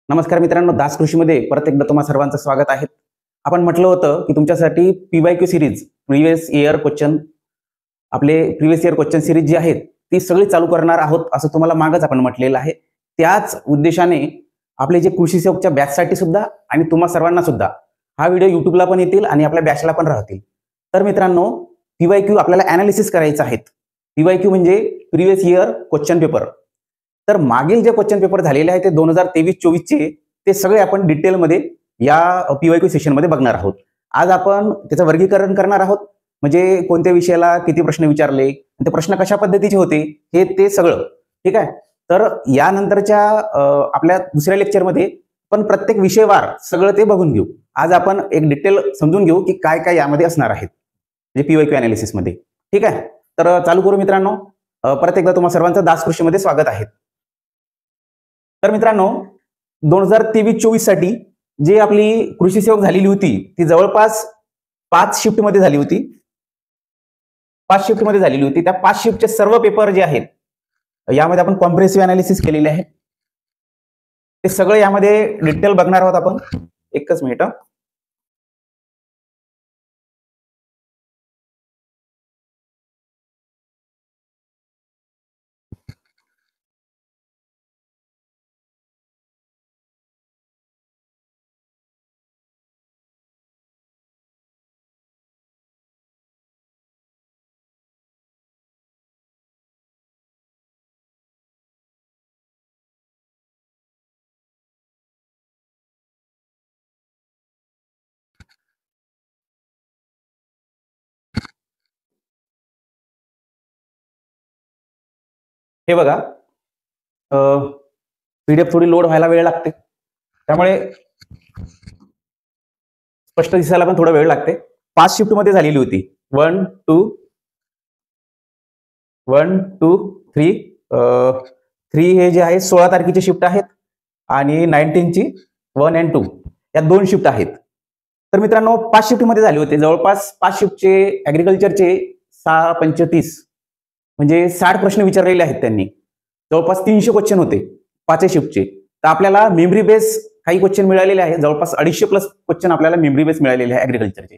नमस्कार मित्रांनो, दास कृषीमध्ये परत एकदा तुम्हा सर्वांचं स्वागत आहे. आपण म्हटलं होतं की तुमच्यासाठी PYQ series previous year question series जी आहेत ती सगळी चालू करणार आहोत असं तुम्हाला मागच आपण म्हटलेलं आहे. त्याच उद्देशाने आपले जे कृषी सेवकच्या बॅचसाठी सुद्धा आणि तुम्हा सर्वांना सुद्धा हा व्हिडिओ युट्यूबला पण येतील आणि आपल्या बॅचला पण राहतील. तर मित्रांनो, PYQ आपल्याला अनालिसिस करायचं आहेत. PYQ म्हणजे प्रिव्हियस इयर क्वेश्चन पेपर. तर मागील जे क्वेश्चन पेपर झालेले आहेत ते 2023-24 चे ते सगळे आपण डिटेलमध्ये या PYQ सेशनमध्ये बघणार आहोत. आज आपण त्याचं वर्गीकरण करणार आहोत, म्हणजे कोणत्या विषयाला किती प्रश्न विचारले, ते प्रश्न कशा पद्धतीचे होते हे ते सगळं. ठीक आहे. तर यानंतरच्या आपल्या दुसऱ्या लेक्चरमध्ये पण प्रत्येक विषयवार सगळं ते बघून घेऊ. आज आपण एक डिटेल समजून घेऊ की काय काय यामध्ये असणार आहेत म्हणजे PYQ अनालिसिस मध्ये. ठीक आहे. तर चालू करू मित्रांनो. परत एकदा तुम्हा सर्वांचं दास कृषीमध्ये स्वागत आहे. तर मित्रांनो, 2023-24 साठी जी आपली कृषी सेवक झालेली होती ती जवळपास 5 शिफ्ट मध्ये झाली होती. 5 शिफ्ट मध्ये झालेली होती. त्या 5 शिफ्टचे सर्व पेपर जे आहेत यामध्ये आपण कॉम्प्रेहेन्सिव्ह अनालिसिस केलेले आहे. ते सगळं यामध्ये डिटेल बघणार आहोत आपण. एकच मिनिट. हे बघा, PDF थोडी लोड व्हायला वेळ लागते, त्यामुळे स्पष्ट दिसायला पण थोडा वेळ लागते. 5 शिफ्ट मध्ये झालेली होती. 1 2 3 हे जे आहे 16 तारखेची शिफ्ट आहेत आणि 19 ची 1 and 2 या 2 शिफ्ट आहेत. तर मित्रांनो, 5 शिफ्ट मध्ये झाले होते. जवळपास 5 शिफ्टचे ऍग्रिकल्चरचे 6-35 म्हणजे 60 प्रश्न विचारलेले आहेत त्यांनी. जवळपास 300 क्वेश्चन होते 5 शिफ्टचे. तर आपल्याला मेमरी बेस काही क्वेश्चन मिळालेले आहे. जवळपास 250+ क्वेश्चन आपल्याला मेमरी बेस मिळालेले आहे ऍग्रिकल्चरचे.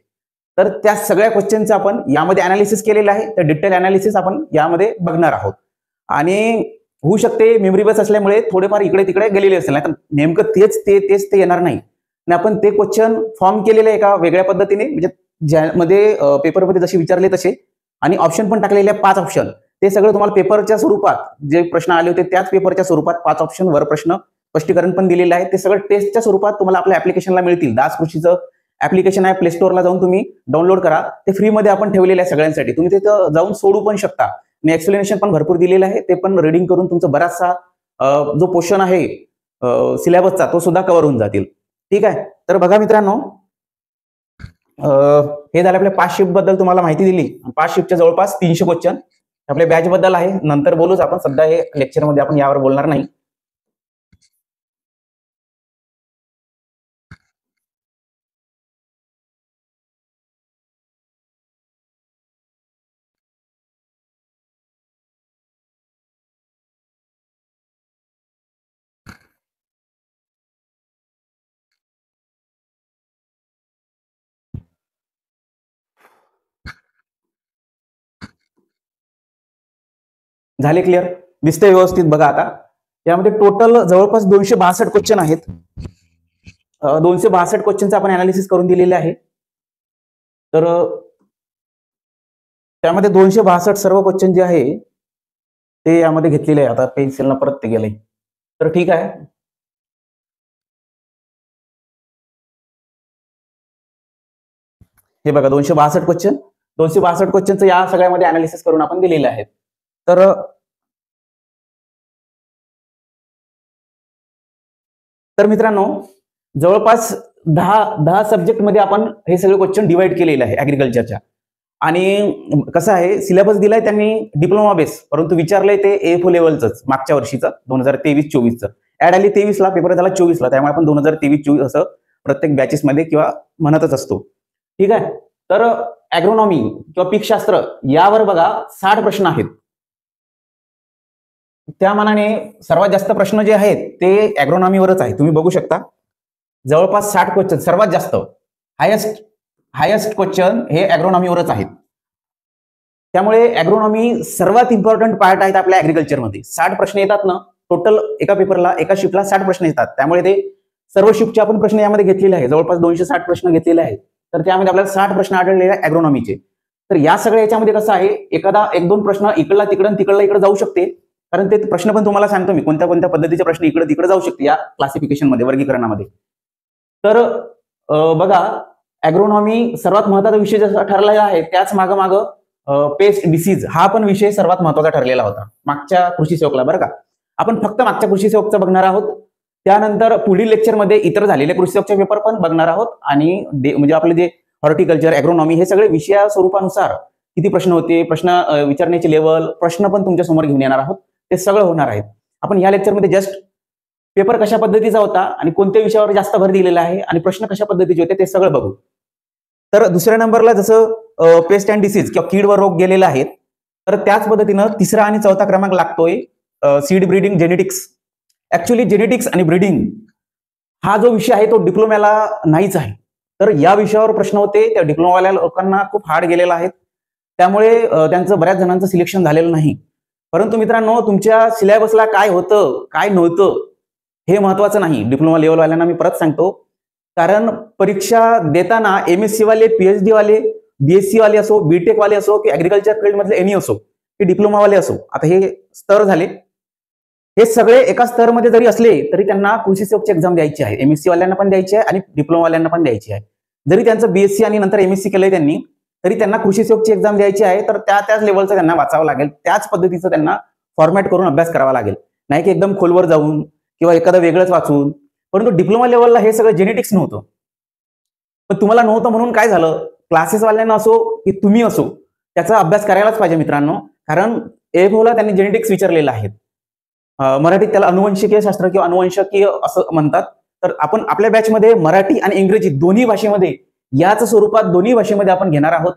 तर त्या सगळ्या क्वेश्चनचं आपण यामध्ये अनालिसिस केलेलं आहे. तर डिटेल अनालिसिस आपण यामध्ये बघणार आहोत. आणि होऊ शकते मेमरी बेस असल्यामुळे थोडेफार इकडे तिकडे गेलेले असेल, नाही तर नेमकं तेच ते येणार नाही. आणि आपण ते क्वेश्चन फॉर्म केलेले एका वेगळ्या पद्धतीने, म्हणजे ज्यामध्ये पेपरमध्ये जसे विचारले तसे, आणि ऑप्शन पण टाकलेले 5 ऑप्शन. ते सगळं तुम्हाला पेपरच्या स्वरूपात जे प्रश्न आले होते त्याच पेपरच्या स्वरूपात 5 ऑप्शन वर प्रश्न स्पष्टीकरण पण दिलेलं आहे. ते सगळं टेस्टच्या स्वरूपात तुम्हाला आपल्या ऍप्लिकेशनला मिळतील. दास कृषीचं ऍप्लिकेशन आहे, प्ले स्टोअरला जाऊन तुम्ही डाउनलोड करा. ते फ्रीमध्ये आपण ठेवलेलं आहे सगळ्यांसाठी. तुम्ही तिथं जाऊन सोडू पण शकता आणि एक्सप्लेनेशन पण भरपूर दिलेलं आहे. ते पण रीडिंग करून तुमचा बराचसा जो पोर्शन आहे सिलेबसचा तो सुद्धा कव्हर होऊन जातील. ठीक आहे. तर बघा मित्रांनो, हे झालं आपल्या 5 शिफ्ट बद्दल तुम्हाला माहिती दिली. 5 शिफ्टच्या जवळपास 300 क्वेश्चन आपल्या बॅच बद्दल आहे. नंतर बोलूच आपण, सध्या हे लेक्चरमध्ये आपण यावर बोलणार नाही. झाले क्लिअर? दिसते व्यवस्थित? बघा आता यामध्ये टोटल जवळपास 262 क्वेश्चन आहेत. 262 क्वेश्चनचं आपण अनालिसिस करून दिलेले आहे. तर त्यामध्ये 262 सर्व क्वेश्चन जे आहे ते यामध्ये घेतलेले आहे. आता पेन्सिलनं परत ते गेलंय. तर ठीक आहे. हे बघा 262 क्वेश्चन. 262 क्वेश्चनचं या सगळ्यामध्ये अनालिसिस करून आपण दिलेले आहेत. तर मित्रांनो, जवळपास 10 सब्जेक्ट मध्ये आपण हे सगळे क्वेश्चन डिवाइड केलेले आहे ऍग्रिकल्चरच्या. आणि कसं आहे, सिलेबस दिलाय त्यांनी डिप्लोमा बेस, परंतु विचारलंय ते AFO लेवलच मागच्या वर्षीचं 2023-24चं. ऍड आली 23ला, पेपर झाला 24ला. त्यामुळे आपण 2023-24 असं प्रत्येक बॅचेस मध्ये किंवा म्हणतच असतो. ठीक आहे. तर ऍग्रोनॉमी किंवा पीकशास्त्र यावर बघा 60 प्रश्न आहेत. त्या मानाने सर्वात जास्त प्रश्न जे आहेत ते ॲग्रोनॉमीवरच आहे. तुम्ही बघू शकता जवळपास 60 क्वेश्चन, सर्वात जास्त हायेस्ट क्वेश्चन हे ॲग्रोनॉमीवरच आहेत. त्यामुळे ॲग्रोनॉमी सर्वात इम्पॉर्टंट पार्ट आहेत आपल्या ॲग्रिकल्चरमध्ये. 60 प्रश्न येतात ना टोटल एका पेपरला, एका शिफ्टला 60 प्रश्न येतात. त्यामुळे ते सर्व शिफ्टचे आपण प्रश्न यामध्ये घेतलेले आहे. जवळपास 260 प्रश्न घेतलेले आहेत. तर त्यामध्ये आपल्याला 60 प्रश्न आढळलेले आहेत ॲग्रोनॉमीचे. तर या सगळ्या याच्यामध्ये कसं आहे, एखादा 1-2 प्रश्न इकडला तिकडं तिकडला इकडे जाऊ शकते. कारण ते प्रश्न पण तुम्हाला सांगतो मी कोणत्या कोणत्या पद्धतीचे प्रश्न इकडे तिकडे जाऊ शकते या क्लासिफिकेशनमध्ये, वर्गीकरणामध्ये. तर बघा ॲग्रोनॉमी सर्वात महत्त्वाचा विषय जसा ठरलेला आहे, त्याच माग पेस्ट डिसीज हा पण विषय सर्वात महत्त्वाचा ठरलेला होता मागच्या कृषी सेवकला. बरं का, आपण फक्त मागच्या कृषी सेवकचं बघणार आहोत. त्यानंतर पुढील लेक्चरमध्ये इतर झालेले कृषी सेवकचे पेपर पण बघणार आहोत. आणि म्हणजे आपले जे हॉर्टिकल्चर, ॲग्रोनॉमी हे सगळे विषया स्वरूपानुसार किती प्रश्न होते, प्रश्न विचारण्याची लेवल, प्रश्न पण तुमच्या समोर घेऊन येणार आहोत. ते सगळं होणार आहेत. आपण या लेक्चरमध्ये जस्ट पेपर कशा पद्धतीचा होता आणि कोणत्या विषयावर जास्त भर दिलेला आहे आणि प्रश्न कशा पद्धतीचे होते ते सगळं बघू. तर दुसऱ्या नंबरला जसं पेस्ट अँड डिसीज किंवा कीड व रोग गेलेले आहेत, तर त्याच पद्धतीनं तिसरा आणि चौथा क्रमांक लागतोय seed breeding, genetics. Actually genetics आणि ब्रीडिंग हा जो विषय आहे तो डिप्लोम्याला नाहीच आहे. तर या विषयावर प्रश्न होते, त्या डिप्लोमावाल्या लोकांना खूप हार्ड गेलेला आहेत. त्यामुळे त्यांचं बऱ्याच जणांचं सिलेक्शन झालेलं नाही. परंतु मित्रांनो, तुमच्या सिलेबसला काय होतं काय नव्हतं हे महत्वाचं नाही. डिप्लोमा लेवलवाल्यांना मी परत सांगतो, कारण परीक्षा देताना MSc वाले, PhD वाले, BSc वाले असो, BTech वाले असो की ऍग्रिकल्चर फील्ड मधले एनी असो की डिप्लोमावाले असो, आता हे स्तर झाले, हे सगळे एका स्तरमध्ये जरी असले तरी त्यांना कृषी सेवकची एक्झाम द्यायची आहे. MSc वाल्यांना पण द्यायची आहे आणि डिप्लोमावाल्यांना पण द्यायची आहे. जरी त्यांचं BSc आणि नंतर MSc केलंय त्यांनी, तरी त्यांना कृषी सेवकची एक्झाम द्यायची आहे. तर त्याच लेवलचं त्यांना वाचावं लागेल, त्याच पद्धतीचं त्यांना फॉर्मॅट करून अभ्यास करावा लागेल, नाही की एकदम खोलवर जाऊन किंवा एखादं वेगळंच वाचून. परंतु डिप्लोमा लेवलला हे सगळं जेनेटिक्स नव्हतं. पण तुम्हाला नव्हतं म्हणून काय झालं, क्लासेसवाल्यांना असो की तुम्ही असो त्याचा अभ्यास करायलाच पाहिजे मित्रांनो. कारण एफओला त्यांनी जेनेटिक्स विचारलेलं आहे. मराठीत त्याला अनुवंशिकीय शास्त्र किंवा अनुवंशकीय असं म्हणतात. तर आपण आपल्या बॅचमध्ये मराठी आणि इंग्रजी दोन्ही भाषेमध्ये, याच स्वरूपात दोन्ही भाषेमध्ये आपण घेणार आहोत.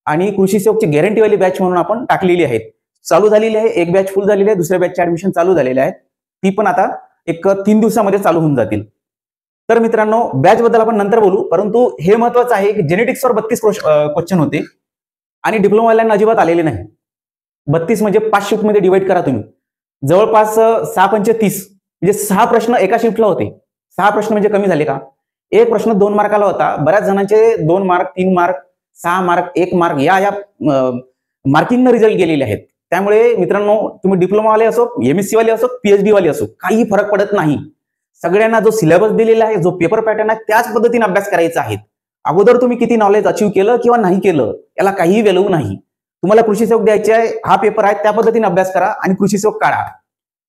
आणि कृषी सेवकची गॅरंटीवाली बॅच म्हणून आपण टाकलेली आहे, चालू झालेली आहे. एक बॅच फुल झालेली आहे, दुसऱ्या बॅचचे ऍडमिशन चालू झालेले आहेत. ती पण आता एक 3 दिवसामध्ये चालू होऊन जातील. तर मित्रांनो, बॅच बद्दल आपण नंतर बोलू. परंतु हे महत्वाचं आहे की जेनेटिक्सवर 32 क्वेश्चन होते आणि डिप्लोमावाल्यांना अजिबात आलेले नाही. 32 म्हणजे 5 शिफ्ट मध्ये डिवाइड करा तुम्ही, जवळपास 6×5 म्हणजे 6 प्रश्न एका शिफ्टला होते. 6 प्रश्न म्हणजे कमी झाले का? एक प्रश्न 2 मार्काला होता. बऱ्याच जणांचे 2 मार्क, 3 मार्क, 6 मार्क, 1 मार्क या मार्किंगने रिझल्ट गेलेले आहेत. त्यामुळे मित्रांनो, तुम्ही डिप्लोमावाले असो, MSc वाले असो, PhD वाले असो, काही फरक पडत नाही. सगळ्यांना जो सिलेबस दिलेला आहे, जो पेपर पॅटर्न आहे, त्याच पद्धतीने अभ्यास करायचा आहे. अगोदर तुम्ही किती नॉलेज अचीव केलं किंवा नाही केलं याला काही व्हॅल्यू नाही. तुम्हाला कृषी सेवक द्यायचे आहे, हा पेपर आहे, त्या पद्धतीने अभ्यास करा आणि कृषी सेवक काढा.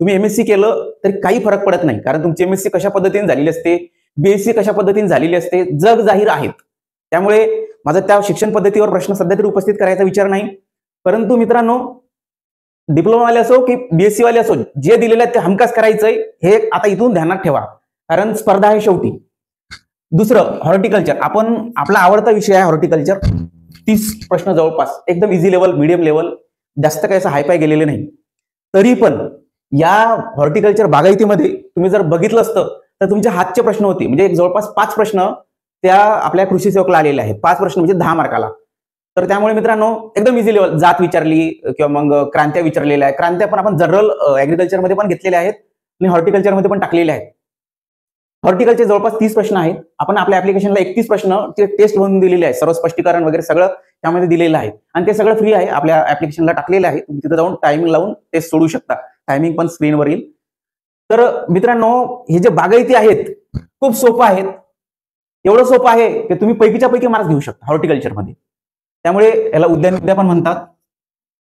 तुम्ही MSc केलं तरी काही फरक पडत नाही, कारण तुमची MSc कशा पद्धतीने झालेली असते, BSc कशा पद्धतीने झालेली असते, जग जाहीर आहेत. त्यामुळे माझा त्या शिक्षण पद्धतीवर प्रश्न सध्या तरी उपस्थित करायचा विचार नाही. परंतु मित्रांनो, डिप्लोमावाले असो की BSc वाले असो, जे दिलेलं आहे ते हमखास करायचंय, हे आता इथून ध्यानात ठेवा, कारण स्पर्धा आहे शेवटी. दुसरं, हॉर्टिकल्चर. आपला आवडता विषय आहे हॉर्टिकल्चर. 30 प्रश्न जवळपास एकदम इझी लेवल, मीडियम लेवल, जास्त काही असं हायपाय गेलेले नाही. तरी पण या हॉर्टिकल्चर बागायतीमध्ये तुम्ही जर बघितलं असतं तर तुमच्या हातचे प्रश्न होते, म्हणजे जवळपास 5 प्रश्न त्या आपल्या कृषी सेवकला आलेले आहेत. 5 प्रश्न म्हणजे 10 मार्काला. तर त्यामुळे मित्रांनो, एकदम इझी लेवल, जात विचारली किंवा मग क्रांत्या विचारलेल्या आहे. क्रांत्या पण आपण जनरल ऍग्रिकल्चरमध्ये पण घेतलेल्या आहेत आणि हॉर्टिकल्चरमध्ये पण टाकलेल्या आहेत. हॉर्टिकल्चर जवळपास 30 प्रश्न आहेत. आपण आपल्या ऍप्लिकेशनला 31 प्रश्न टेस्ट म्हणून दिलेले आहे, सर्व स्पष्टीकरण वगैरे सगळं त्यामध्ये दिलेलं आहे आणि ते सगळं फ्री आहे. आपल्या ऍप्लिकेशनला टाकलेलं आहे, तुम्ही तिथे जाऊन टायमिंग लावून टेस्ट सोडू शकता. टायमिंग पण स्क्रीनवर येईल. तर मित्रांनो, हे जे बागायती आहेत खूप सोपं आहेत. एवढं सोपं आहे की तुम्ही पैकीच्या पैकी मार्क्स घेऊ शकता हॉर्टिकल्चरमध्ये. त्यामुळे याला उद्यान विद्या पण म्हणतात.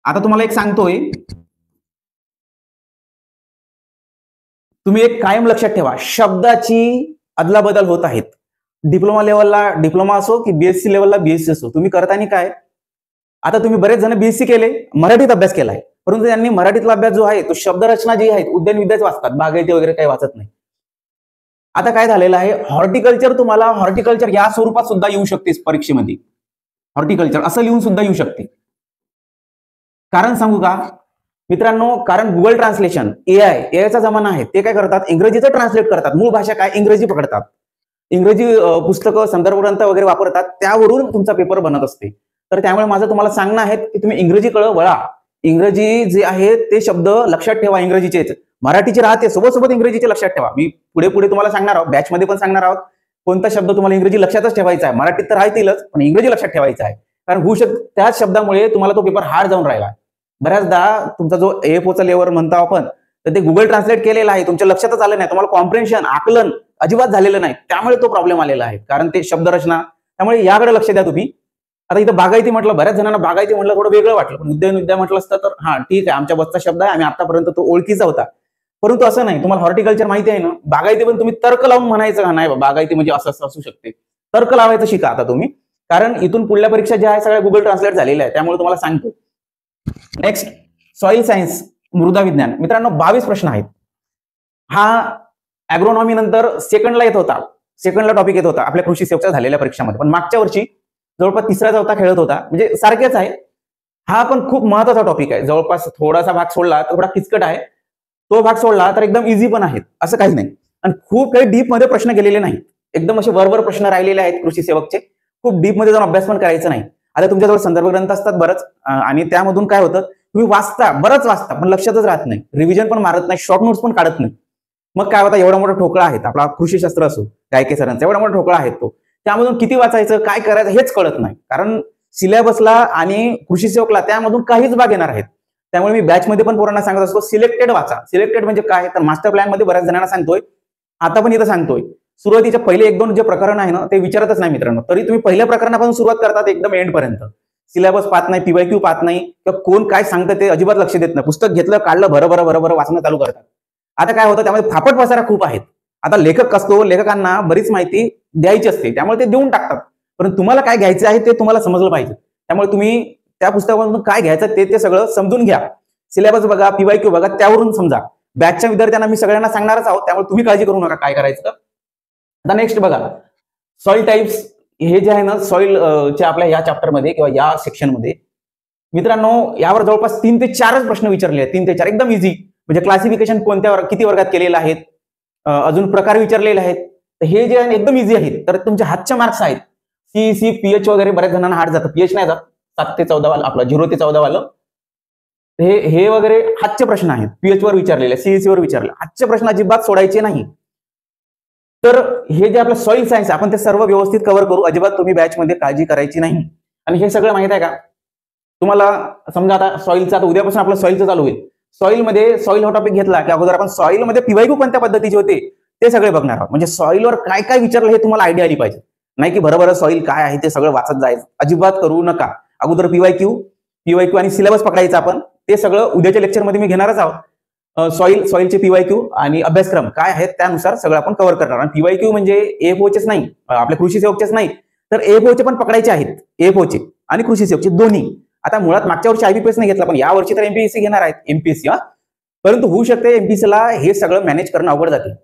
आता तुम्हाला एक सांगतोय, तुम्ही एक कायम लक्षात ठेवा, शब्दाची अदलाबदल होत आहेत. डिप्लोमा लेवलला डिप्लोमा असो की BSc लेवलला BSc असो, तुम्ही करताना काय, आता तुम्ही बरेच जण BSc केले, मराठीत अभ्यास केलाय, परंतु त्यांनी मराठीतला अभ्यास जो आहे तो शब्दरचना जी आहे उद्यान विद्याच वाचतात, बागायती वगैरे काही वाचत नाही. आता काय झालेलं आहे, हॉर्टिकल्चर तुम्हाला हॉर्टिकल्चर या स्वरूपात सुद्धा येऊ शकते परीक्षेमध्ये. हॉर्टिकल्चर असं लिहून सुद्धा येऊ शकते. कारण सांगू का मित्रांनो, कारण गुगल ट्रान्सलेशन, एआयचा जमाना आहे. ते काय करतात, इंग्रजीचं ट्रान्सलेट करतात. मूळ भाषा काय, इंग्रजी पकडतात. इंग्रजी पुस्तकं, संदर्भ ग्रंथ वगैरे वापरतात, त्यावरून तुमचा पेपर बनत असते. तर त्यामुळे माझं तुम्हाला सांगणं आहे की तुम्ही इंग्रजीकडे वळा. इंग्रजी जे आहे ते शब्द लक्षात ठेवा, इंग्रजीचेच. मराठीचे राहते, सोबत इंग्रजीचे लक्षात ठेवा. मी पुढे तुम्हाला सांगणार आहोत, बॅचमध्ये पण सांगणार आहोत कोणता शब्द तुम्हाला इंग्रजी लक्षातच ठेवायचा आहे. मराठीत तर राहतीलच, पण इंग्रजी लक्षात ठेवायचा आहे. कारण होऊ शकतं त्याच शब्दामुळे तुम्हाला तो पेपर हार्ड जाऊन राहिला. बऱ्याचदा तुमचा जो AFOचा लेवल म्हणतो आपण, तर ते गुगल ट्रान्सलेट केलेलं आहे, तुमच्या लक्षातच आलं नाही, तुम्हाला कॉम्प्रिहेन्शन, आकलन अजिबात झालेलं नाही. त्यामुळे तो प्रॉब्लेम आलेला आहे, कारण ते शब्दरचना. त्यामुळे याकडे लक्ष द्या तुम्ही. आता इथं बागायती म्हटलं, बऱ्याच जणांना बागायती म्हटलं थोडं वेगळं वाटलं, पण उद्यान म्हटलं असतं तर हा ठीक आहे, आमच्या बसचा शब्द आहे, आम्ही आतापर्यंत तो ओळखीचा होता. परंतु असं नाही. तुम्हाला हॉर्टिकल्चर माहिती आहे ना, बागायती पण तुम्ही तर्क लावून म्हणायचं का नाही, बागायती म्हणजे असं असू शकते. तर्क लावायचं शिका आता तुम्ही, कारण इथून पुढल्या परीक्षा ज्या आहे सगळ्या गुगल ट्रान्सलेट झालेल्या आहे. त्यामुळे तुम्हाला सांगतो. नेक्स्ट, सॉइल सायन्स, मृदा विज्ञान. मित्रांनो, 22 प्रश्न आहेत. हा ॲग्रोनॉमी नंतर सेकंडला येत होता, सेकंडला टॉपिक येत होता आपल्या कृषी सेवकच्या झालेल्या परीक्षामध्ये. पण मागच्या वर्षी जवळपास 3रा-4था खेळत होता, म्हणजे सारखेच आहे. हा पण खूप महत्वाचा टॉपिक आहे. जवळपास थोडासा भाग सोडला तर थोडा किचकट आहे, तो भाग सोडला तर एकदम इझी पण आहेत, असं काही नाही. आणि खूप काही डीप मध्ये प्रश्न गेलेले नाहीत, एकदम असे वरवर प्रश्न राहिलेले आहेत कृषी सेवकचे. खूप डीप मध्ये जाऊन अभ्यास पण करायचा नाही. आता तुमच्याजवळ संदर्भ ग्रंथ असतात बरंच, आणि त्यामधून काय होतं, तुम्ही वाचता, बरंच वाचता, पण लक्षातच राहत नाही, रिव्हिजन पण मारत नाही, शॉर्ट नोट्स पण काढत नाही. मग काय होता, एवढा मोठा ठोकळा आहे आपला कृषीशास्त्र असो, गायके सरांचा एवढा मोठा ठोकळा आहे तो, त्यामधून किती वाचायचं, काय करायचं हेच कळत नाही. कारण सिलेबसला आणि कृषी सेवकला त्यामधून काहीच भाग येणार आहेत. त्यामुळे मी बॅचमध्ये पण पोरांना सांगत असतो, सिलेक्टेड वाचा. सिलेक्टेड म्हणजे काय, तर मास्टर प्लॅन मध्ये बऱ्याच जणांना सांगतोय, आता पण इथं सांगतोय, सुरुवातीच्या पहिले 1-2 जे प्रकरण आहे ना, ते विचारतच नाही मित्रांनो. तरी तुम्ही पहिल्या प्रकरणापासून सुरुवात करतात एकदम एंड पर्यंत. सिलेबस पाहत नाही, PYQ पाहत नाही, किंवा कोण काय सांगतं ते अजिबात लक्ष देत नाही. पुस्तक घेतलं, काढलं, भरभर वाचणं चालू करतात. आता काय होतं, त्यामध्ये फापट पसारा खूप आहेत. आता लेखक असतो, लेखकांना बरीच माहिती द्यायची असते, त्यामुळे ते देऊन टाकतात. पण तुम्हाला काय घ्यायचं आहे ते तुम्हाला समजलं पाहिजे. त्यामुळे तुम्ही त्या पुस्तकामधून काय घ्यायचं ते सगळं समजून घ्या. सिलेबस बघा, PYQ बघा, त्यावरून समजा. बॅचच्या विद्यार्थ्यांना मी सगळ्यांना सांगणारच आहोत, त्यामुळे तुम्ही काळजी करू नका काय करायचं. आता नेक्स्ट बघा, सॉइल टाइप्स. हे जे आहे ना, सॉइलच्या आपल्या या चॅप्टरमध्ये किंवा या सेक्शनमध्ये मित्रांनो, यावर जवळपास 3 ते 4 प्रश्न विचारले आहेत. 3 ते 4 एकदम इझी. म्हणजे क्लासिफिकेशन किती वर्गात केलेलं आहेत, अजून प्रकार विचारलेले आहेत. तर हे जे आहे एकदम इझी आहेत. तर तुमचे हातचे मार्क्स आहेत. CEC, PH वगैरे बऱ्याच जणांना हार्ड जातं, PH नाही जात. 7 ते 14 वाला, आपलं 0 ते 14 वालं हे वगैरे हातचे प्रश्न आहेत. PH वर विचारलेले, CEC वर विचारले. हातचे प्रश्न अजिबात सोडायचे नाही. तर हे जे आपलं सॉइल सायन्स, आपण ते सर्व व्यवस्थित कव्हर करू. अजिबात तुम्ही बॅचमध्ये काळजी करायची नाही. आणि हे सगळं माहित आहे का तुम्हाला, समजा आता सॉइलचं, आता उद्यापासून आपलं सॉइलचं चालू होईल. सॉइल हा टॉपिक घेतला की अगोदर आपण सॉइलमध्ये PYQ कोणत्या पद्धतीचे होते ते सगळे बघणार आहोत. म्हणजे सॉइलवर काय काय विचारलं हे तुम्हाला आयडिया आली पाहिजे. नाही की बरोबर सॉइल काय आहे ते सगळं वाचत जायचं, अजिबात करू नका. अगोदर PYQ आणि सिलेबस पकडायचा आपण. ते सगळं उद्याच्या लेक्चरमध्ये मी घेणारच आहोत. सॉइलचे PYQ आणि अभ्यासक्रम काय आहेत त्यानुसार सगळं आपण कव्हर करणार. आणि PYQ म्हणजे AFOचेच नाही, आपल्या कृषी सेवकचेच नाही, तर AFOचे पण पकडायचे आहेत. AFOचे आणि कृषी सेवकचे दोन्ही. आता मुळात मागच्या वर्षी IBPS नाही घेतला, पण या वर्षी तर MPSC घेणार आहेत, MPSC. परंतु होऊ शकते MPSCला हे सगळं मॅनेज करणं अवघड जाते.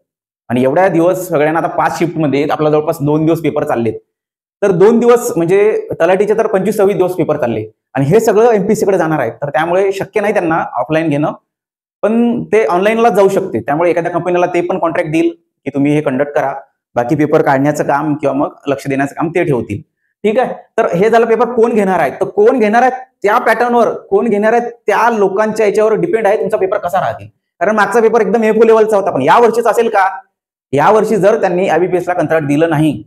आणि एवढ्या दिवस सगळ्यांना आता 5 शिफ्टमध्ये आपला जवळपास 2 दिवस पेपर चाललेत. तर 2 दिवस म्हणजे तलाठीचे तर 25-26 दिवस पेपर चालले, आणि हे सगळं MPSCकडे जाणार आहे. तर त्यामुळे शक्य नाही त्यांना ऑफलाईन घेणं, पण ते ऑनलाईनला जाऊ शकते. त्यामुळे एखाद्या कंपनीला ते पण कॉन्ट्रॅक्ट देईल की तुम्ही हे कंडक्ट करा, बाकी पेपर काढण्याचं काम किंवा मग लक्ष देण्याचं काम ते ठेवतील. ठीक आहे. तर हे झालं पेपर कोण घेणार आहे. तर कोण घेणार आहे त्या पॅटर्नवर, कोण घेणार आहे त्या लोकांच्या याच्यावर डिपेंड आहे तुमचा पेपर कसा राहतील. कारण मागचा पेपर एकदम AFO लेवलचा होता, पण या वर्षीच असेल का, या वर्षी जर त्यांनी IBPSला कंत्राट दिलं नाही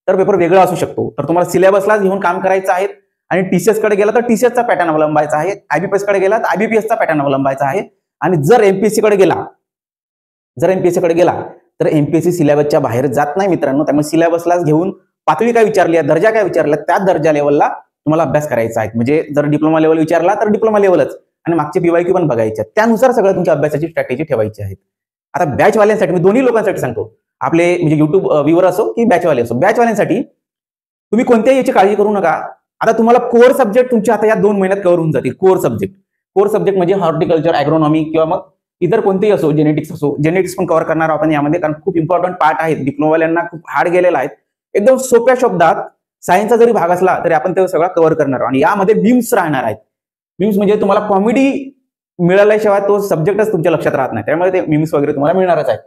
तर पेपर वेगळा असू शकतो. तर तुम्हाला सिलेबसलाच घेऊन काम करायचं आहे. आणि TCS कडे गेला तर TCSचा पॅटर्न अवलंबायचा आहे, IBPS कडे गेला तर IBPSचा पॅटर्न अवलंबायचा आहे. आणि जर MPSC कडे गेला तर MPSC सिलेबसच्या बाहेर जात नाही मित्रांनो. त्यामुळे सिलेबसलाच घेऊन पातळी काय विचारली आहे, दर्जा काय विचारला, त्या दर्जा लेवलला तुम्हाला अभ्यास करायचा आहे. म्हणजे जर डिप्लोमा लेवल विचारला तर डिप्लोमा लेवलच, आणि मागचे PYQ पण बघायचे, त्यानुसार सगळं तुमच्या अभ्यासाची स्ट्रॅटेजी ठेवायची आहे. आता बॅचवाल्यांसाठी मी दोन्ही लोकांसाठी सांगतो, आपले म्हणजे युट्यूब व्ह्यूवर असो की बॅचवाले असो, बॅचवाल्यांसाठी तुम्ही कोणत्याही याची काळजी करू नका. आता तुम्हाला कोर सब्जेक्ट तुमचे आता या 2 महिन्यात कव्हर होऊन जातील. कोर सब्जेक्ट म्हणजे हॉर्टिकल्चर, ॲग्रोनॉमी किंवा मग इतर कोणतेही असो, जेनेटिक्स पण कव्हर करणार आपण यामध्ये, कारण खूप इम्पॉर्टंट पार्ट आहेत. डिप्लोमावाल्यांना खूप हार्ड गेलेला आहे. एकदम सोप्या शब्दात सायन्सचा जरी भाग असला तरी आपण ते सगळं कव्हर करणार आहोत. आणि यामध्ये बीम्स राहणार आहेत. बीम्स म्हणजे तुम्हाला कॉमेडी मिळाल्याशिवाय तो सब्जेक्टच तुमच्या लक्षात राहत नाही. त्यामुळे ते मीम्स वगैरे तुम्हाला मिळणारच आहेत.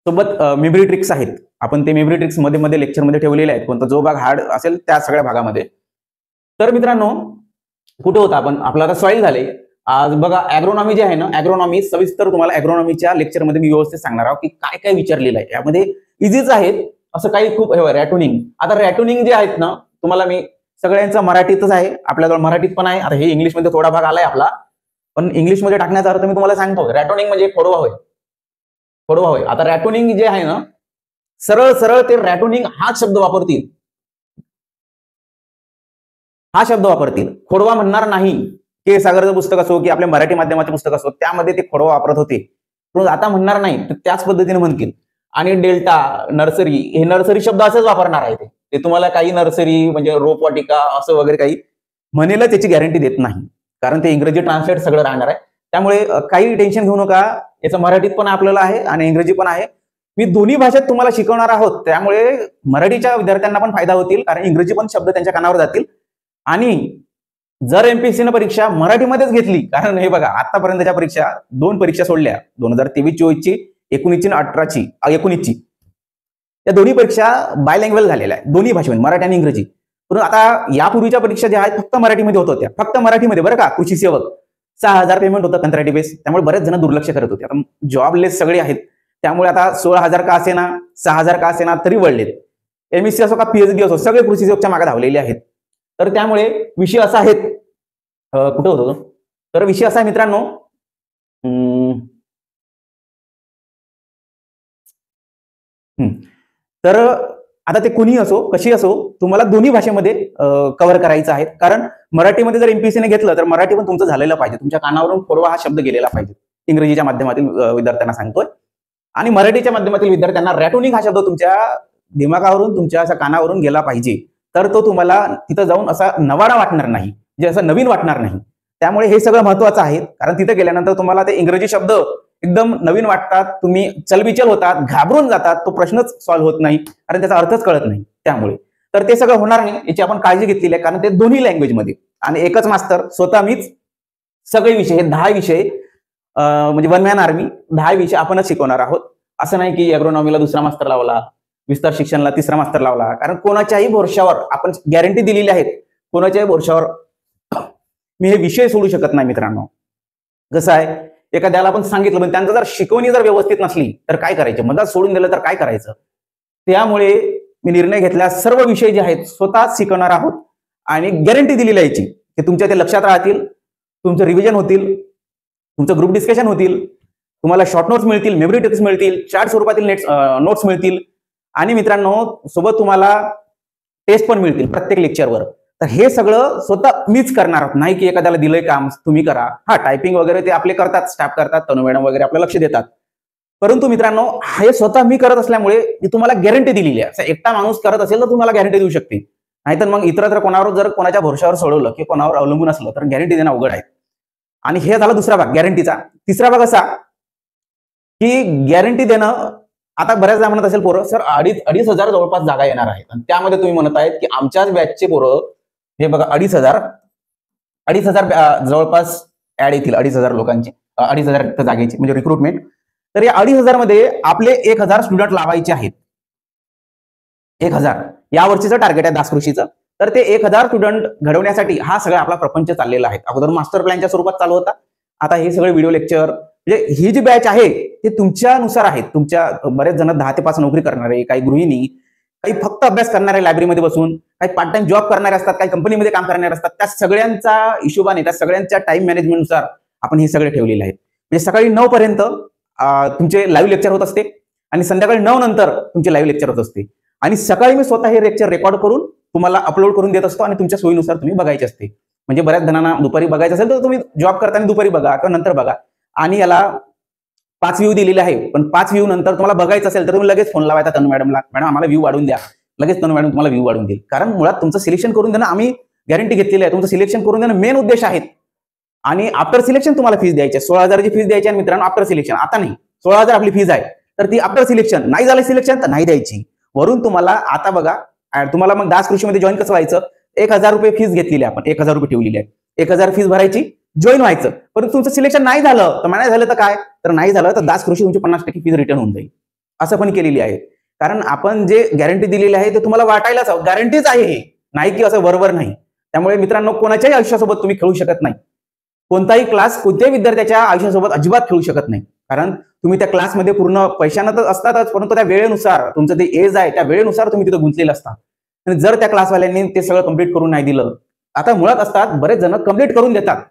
सोबत मेमरी ट्रिक्स आहेत. आपण ते मेमरी ट्रिक्स मध्ये लेक्चरमध्ये ठेवलेले आहेत. कोणता जो भाग हार्ड असेल त्या सगळ्या भागामध्ये. तर मित्रांनो, कुठे होता आपण? आपलं आता सॉइल झाले. आज बघा ॲग्रोनॉमी जे आहे ना, ॲग्रोनॉमी सविस्तर तुम्हाला ॲग्रोनॉमीच्या लेक्चरमध्ये मी व्यवस्थित सांगणार आहोत की काय काय विचारलेलं आहे. यामध्ये इझीच आहेत, असं काही खूप रॅटोनिंग. आता रॅटोनिंग जे आहेत ना, तुम्हाला मी सगळ्यांचं मराठीतच आहे, आपल्याजवळ मराठीत पण आहे. आता हे इंग्लिशमध्ये थोडा भाग आलाय आपला, पण इंग्लिशमध्ये टाकण्याचा अर्थ मी तुम्हाला सांगतो. रॅटोनिंग म्हणजे खोडवा होय, खोडवा होय. आता रॅटोनिंग जे आहे ना, सरळ सरळ ते रॅटोनिंग हाच शब्द वापरतील, हा शब्द वापरतील. खोडवा म्हणणार नाही. के सागरचं पुस्तक असो की आपल्या मराठी माध्यमाचे पुस्तक असो, त्यामध्ये ते खोडवा वापरत होते. पण आता म्हणणार नाही, तर त्याच पद्धतीने म्हणतील. आणि डेल्टा, नर्सरी, हे नर्सरी शब्द असेच वापरणार आहे. ते तुम्हाला काही नर्सरी म्हणजे रोपवाटिका असं वगैरे काही म्हणेल त्याची गॅरंटी देत नाही, कारण ते इंग्रजी ट्रान्सलेट सगळं राहणार आहे. त्यामुळे काही टेन्शन घेऊ नका. याचं मराठीत पण आपल्याला आहे आणि इंग्रजी पण आहे. मी दोन्ही भाषेत तुम्हाला शिकवणार आहोत. त्यामुळे मराठीच्या विद्यार्थ्यांना पण फायदा होतील, कारण इंग्रजी पण शब्द त्यांच्या कानावर जातील. आणि जर एमपीएससीनं परीक्षा मराठीमध्येच घेतली, कारण हे बघा आतापर्यंतच्या परीक्षा 2 परीक्षा सोडल्या, 2023-24ची, 19ची आणि 19ची, या दोन्ही परीक्षा बायलँग्वेज झालेल्या आहेत, दोन्ही भाषेमध्ये, मराठी आणि इंग्रजी. पण आता यापूर्वीच्या परीक्षा ज्या आहेत फक्त मराठीमध्ये होत होत्या, फक्त मराठीमध्ये बरं का. कृषी सेवक 6,000 पेमेंट होतं कंत्राटी बेस, त्यामुळे बरेच जण दुर्लक्ष करत होते. आता जॉबलेस सगळे आहेत, त्यामुळे आता 16,000 का असेना, 6,000 का असेना तरी वळलेत. एमएससी असो का पीएचडी असो, सगळे कृषी सेवकच्या मागे धावलेले आहेत. तर त्यामुळे विषय असा आहे, कुठे होतो तर विषय असा आहे मित्रांनो, तर आता ते कुणी असो कशी असो, तुम्हाला दोन्ही भाषेमध्ये कव्हर करायचं आहे. कारण मराठीमध्ये जर एमपीएससीने घेतलं तर मराठी पण तुमचं झालेलं पाहिजे, तुमच्या कानावरून खोडवा हा शब्द गेलेला पाहिजे. इंग्रजीच्या माध्यमातील विद्यार्थ्यांना सांगतोय, आणि मराठीच्या माध्यमातील विद्यार्थ्यांना रॅटोनिंग हा शब्द तुमच्या दिमागावरून, तुमच्या असा कानावरून गेला पाहिजे. तर तो तुम्हाला तिथं जाऊन असा नवाडा वाटणार नाही, जे असं नवीन वाटणार नाही. त्यामुळे हे सगळं महत्वाचं आहे, कारण तिथे गेल्यानंतर तुम्हाला ते इंग्रजी शब्द एकदम नवीन वाटतात, तुम्ही चलबिचल होतात, घाबरून जातात, तो प्रश्नच सॉल्व्ह होत नाही, कारण त्याचा अर्थच कळत नाही. त्यामुळे तर ते सगळं होणार नाही, याची आपण काळजी घेतलेली आहे, कारण ते दोन्ही लँग्वेजमध्ये. आणि एकच मास्तर स्वतः मीच सगळे विषय, हे 10 विषय म्हणजे वन मॅन आर्मी 10 विषय आपणच शिकवणार आहोत. असं नाही की ॲग्रोनॉमीला दुसरा मास्तर लावला, विस्तार शिक्षणला तिसरा मास्तर लावला, कारण कोणाच्याही भरोशावर आपण गॅरंटी दिलेली आहेत, कोणाच्याही भरोशावर मी हे विषय सोडू शकत नाही मित्रांनो. कसं आहे, एखाद्याला आपण सांगितलं पण त्यांचं जर शिकवणी जर व्यवस्थित नसली तर काय करायचं, मग सोडून दिलं तर काय करायचं. त्यामुळे मी निर्णय घेतला, सर्व विषय जे आहेत स्वतःच शिकवणार आहोत, आणि गॅरंटी दिलेली आहे याची की तुमच्या ते लक्षात राहतील, तुमचं रिव्हिजन होतील, तुमचं ग्रुप डिस्कशन होतील, तुम्हाला शॉर्ट नोट्स मिळतील, मेमरी ट्रिक्स मिळतील, चार्ट स्वरूपातील नोट्स मिळतील, आणि मित्रांनो सोबत तुम्हाला टेस्ट पण मिळतील प्रत्येक लेक्चरवर. तर हे सगळं स्वतः मीच करणार आहोत, नाही की एखाद्याला दिलंय काम तुम्ही करा. हा, टायपिंग वगैरे ते आपले करतात, स्टाफ करतात, तनु मॅडम वगैरे आपलं लक्ष देतात. परंतु मित्रांनो हे स्वतः मी करत असल्यामुळे मी तुम्हाला गॅरंटी दिलेली आहे. असं एकटा माणूस करत असेल तर तुम्हाला गॅरंटी देऊ शकते, नाहीतर मग इतरत्र कोणावर जर कोणाच्या भरोशावर सोडवलं की कोणावर अवलंबून असलं तर गॅरंटी देणं अवघड आहे. आणि हे झाला दुसरा भाग गॅरंटीचा. तिसरा भाग असा की गॅरंटी देणं, आता बऱ्याचदा म्हणत असेल पोरं, सर 2,500 जवळपास जागा येणार आहेत, आणि त्यामध्ये तुम्ही म्हणत आहेत की आमच्याच बॅचचे पोरं, हे बघा 2,500 जवळपास ऍड येतील, 2,500 लोकांची, 2,500 जागेची म्हणजे रिक्रुटमेंट. तर या 2,500 मध्ये आपले 1,000 स्टुडंट लावायचे आहेत. 1,000 या वर्षीचं टार्गेट आहे दास कृषीचं. तर ते 1,000 स्टुडंट घडवण्यासाठी हा सगळा आपला प्रपंच चाललेला आहे. अगोदर मास्टर प्लॅनच्या स्वरूपात चालू होता, आता हे सगळे व्हिडिओ लेक्चर, म्हणजे ही जी बॅच आहे ते तुमच्यानुसार आहे. तुमच्या बरेच जण 10 ते 5 नोकरी करणारे, काही गृहिणी, काही फक्त अभ्यास करणारे लायब्ररीमध्ये बसून, काही पार्ट टाइम जॉब करणारे असतात, काही कंपनीमध्ये काम करणारे असतात. त्या सगळ्यांचा हिशोबाने, त्या सगळ्यांच्या टाइम मॅनेजमेंटनुसार आपण हे सगळे ठेवलेले आहेत. म्हणजे सकाळी 9 पर्यंत तुमचे लाईव्ह लेक्चर होत असते, आणि संध्याकाळी 9 नंतर तुमचे लाईव्ह लेक्चर होत असते. आणि सकाळी मी स्वतः हे लेक्चर रेकॉर्ड करून तुम्हाला अपलोड करून देत असतो, आणि तुमच्या सोयीनुसार तुम्ही बघायचे असते. म्हणजे बऱ्याच जणांना दुपारी बघायचं असेल तर तुम्ही जॉब करताना दुपारी बघा किंवा नंतर बघा. आणि याला 5 व्ह्यू दिलेले आहे, पण 5 व्ह्यू नंतर तुम्हाला बघायचं असेल तर तुम्ही लगेच फोन लावायचा तनु मॅडमला, मॅडम आम्हाला व्ह्यू वाढून द्या. लगेच तनु मॅडम तुम्हाला व्ह्यू वाढून देईल. कारण मुळात तुमचं सिलेक्शन करून देणं आम्ही गॅरंटी घेतलेली आहे. तुमचं सिलेक्शन करून देणं मेन उद्देश आहेत. आणि आफ्टर सिलेक्शन तुम्हाला फीज द्यायची, 16,000ची फीज द्यायची. आणि मित्रांनो आफ्टर सिलेक्शन आता नाही, 16,000 आपली फीज आहे, तर ती आफ्टर सिलेक्शन, नाही झालं सिलेक्शन तर नाही द्यायची. वरून तुम्हाला आता बघा, तुम्हाला मग दास कृषीमध्ये जॉईन कसं व्हायचं, 1,000 रुपये फीज घेतलेली आपण, 1,000 रुपये ठेवलेली आहे, 1,000 फीज भरायची, जॉईन व्हायचं. परंतु तुमचं सिलेक्शन नाही झालं तर नाही झालं तर काय, तर नाही झालं तर दास कृषी तुमची 50% फीज रिटर्न होऊन जाईल. असं पण केलेली आहे. कारण आपण जे गॅरंटी दिलेली आहे ते तुम्हाला वाटायलाच हवं, गॅरंटीच आहे हे, नाही की असं वरवर नाही. त्यामुळे मित्रांनो कोणाच्याही आयुष्यासोबत तुम्ही खेळू शकत नाही. कोणताही क्लास कोणत्याही विद्यार्थ्याच्या आयुष्यासोबत अजिबात खेळू शकत नाही. कारण तुम्ही त्या क्लासमध्ये पूर्ण पैशानं तर असतातच, परंतु त्या वेळेनुसार तुमचं ते एज आहे त्या वेळेनुसार तुम्ही तिथं गुंतलेलं असता. आणि जर त्या क्लासवाल्यांनी ते सगळं कंप्लीट करून नाही दिलं, आता मुळात असतात बरेच जण कंप्लीट करून देतात,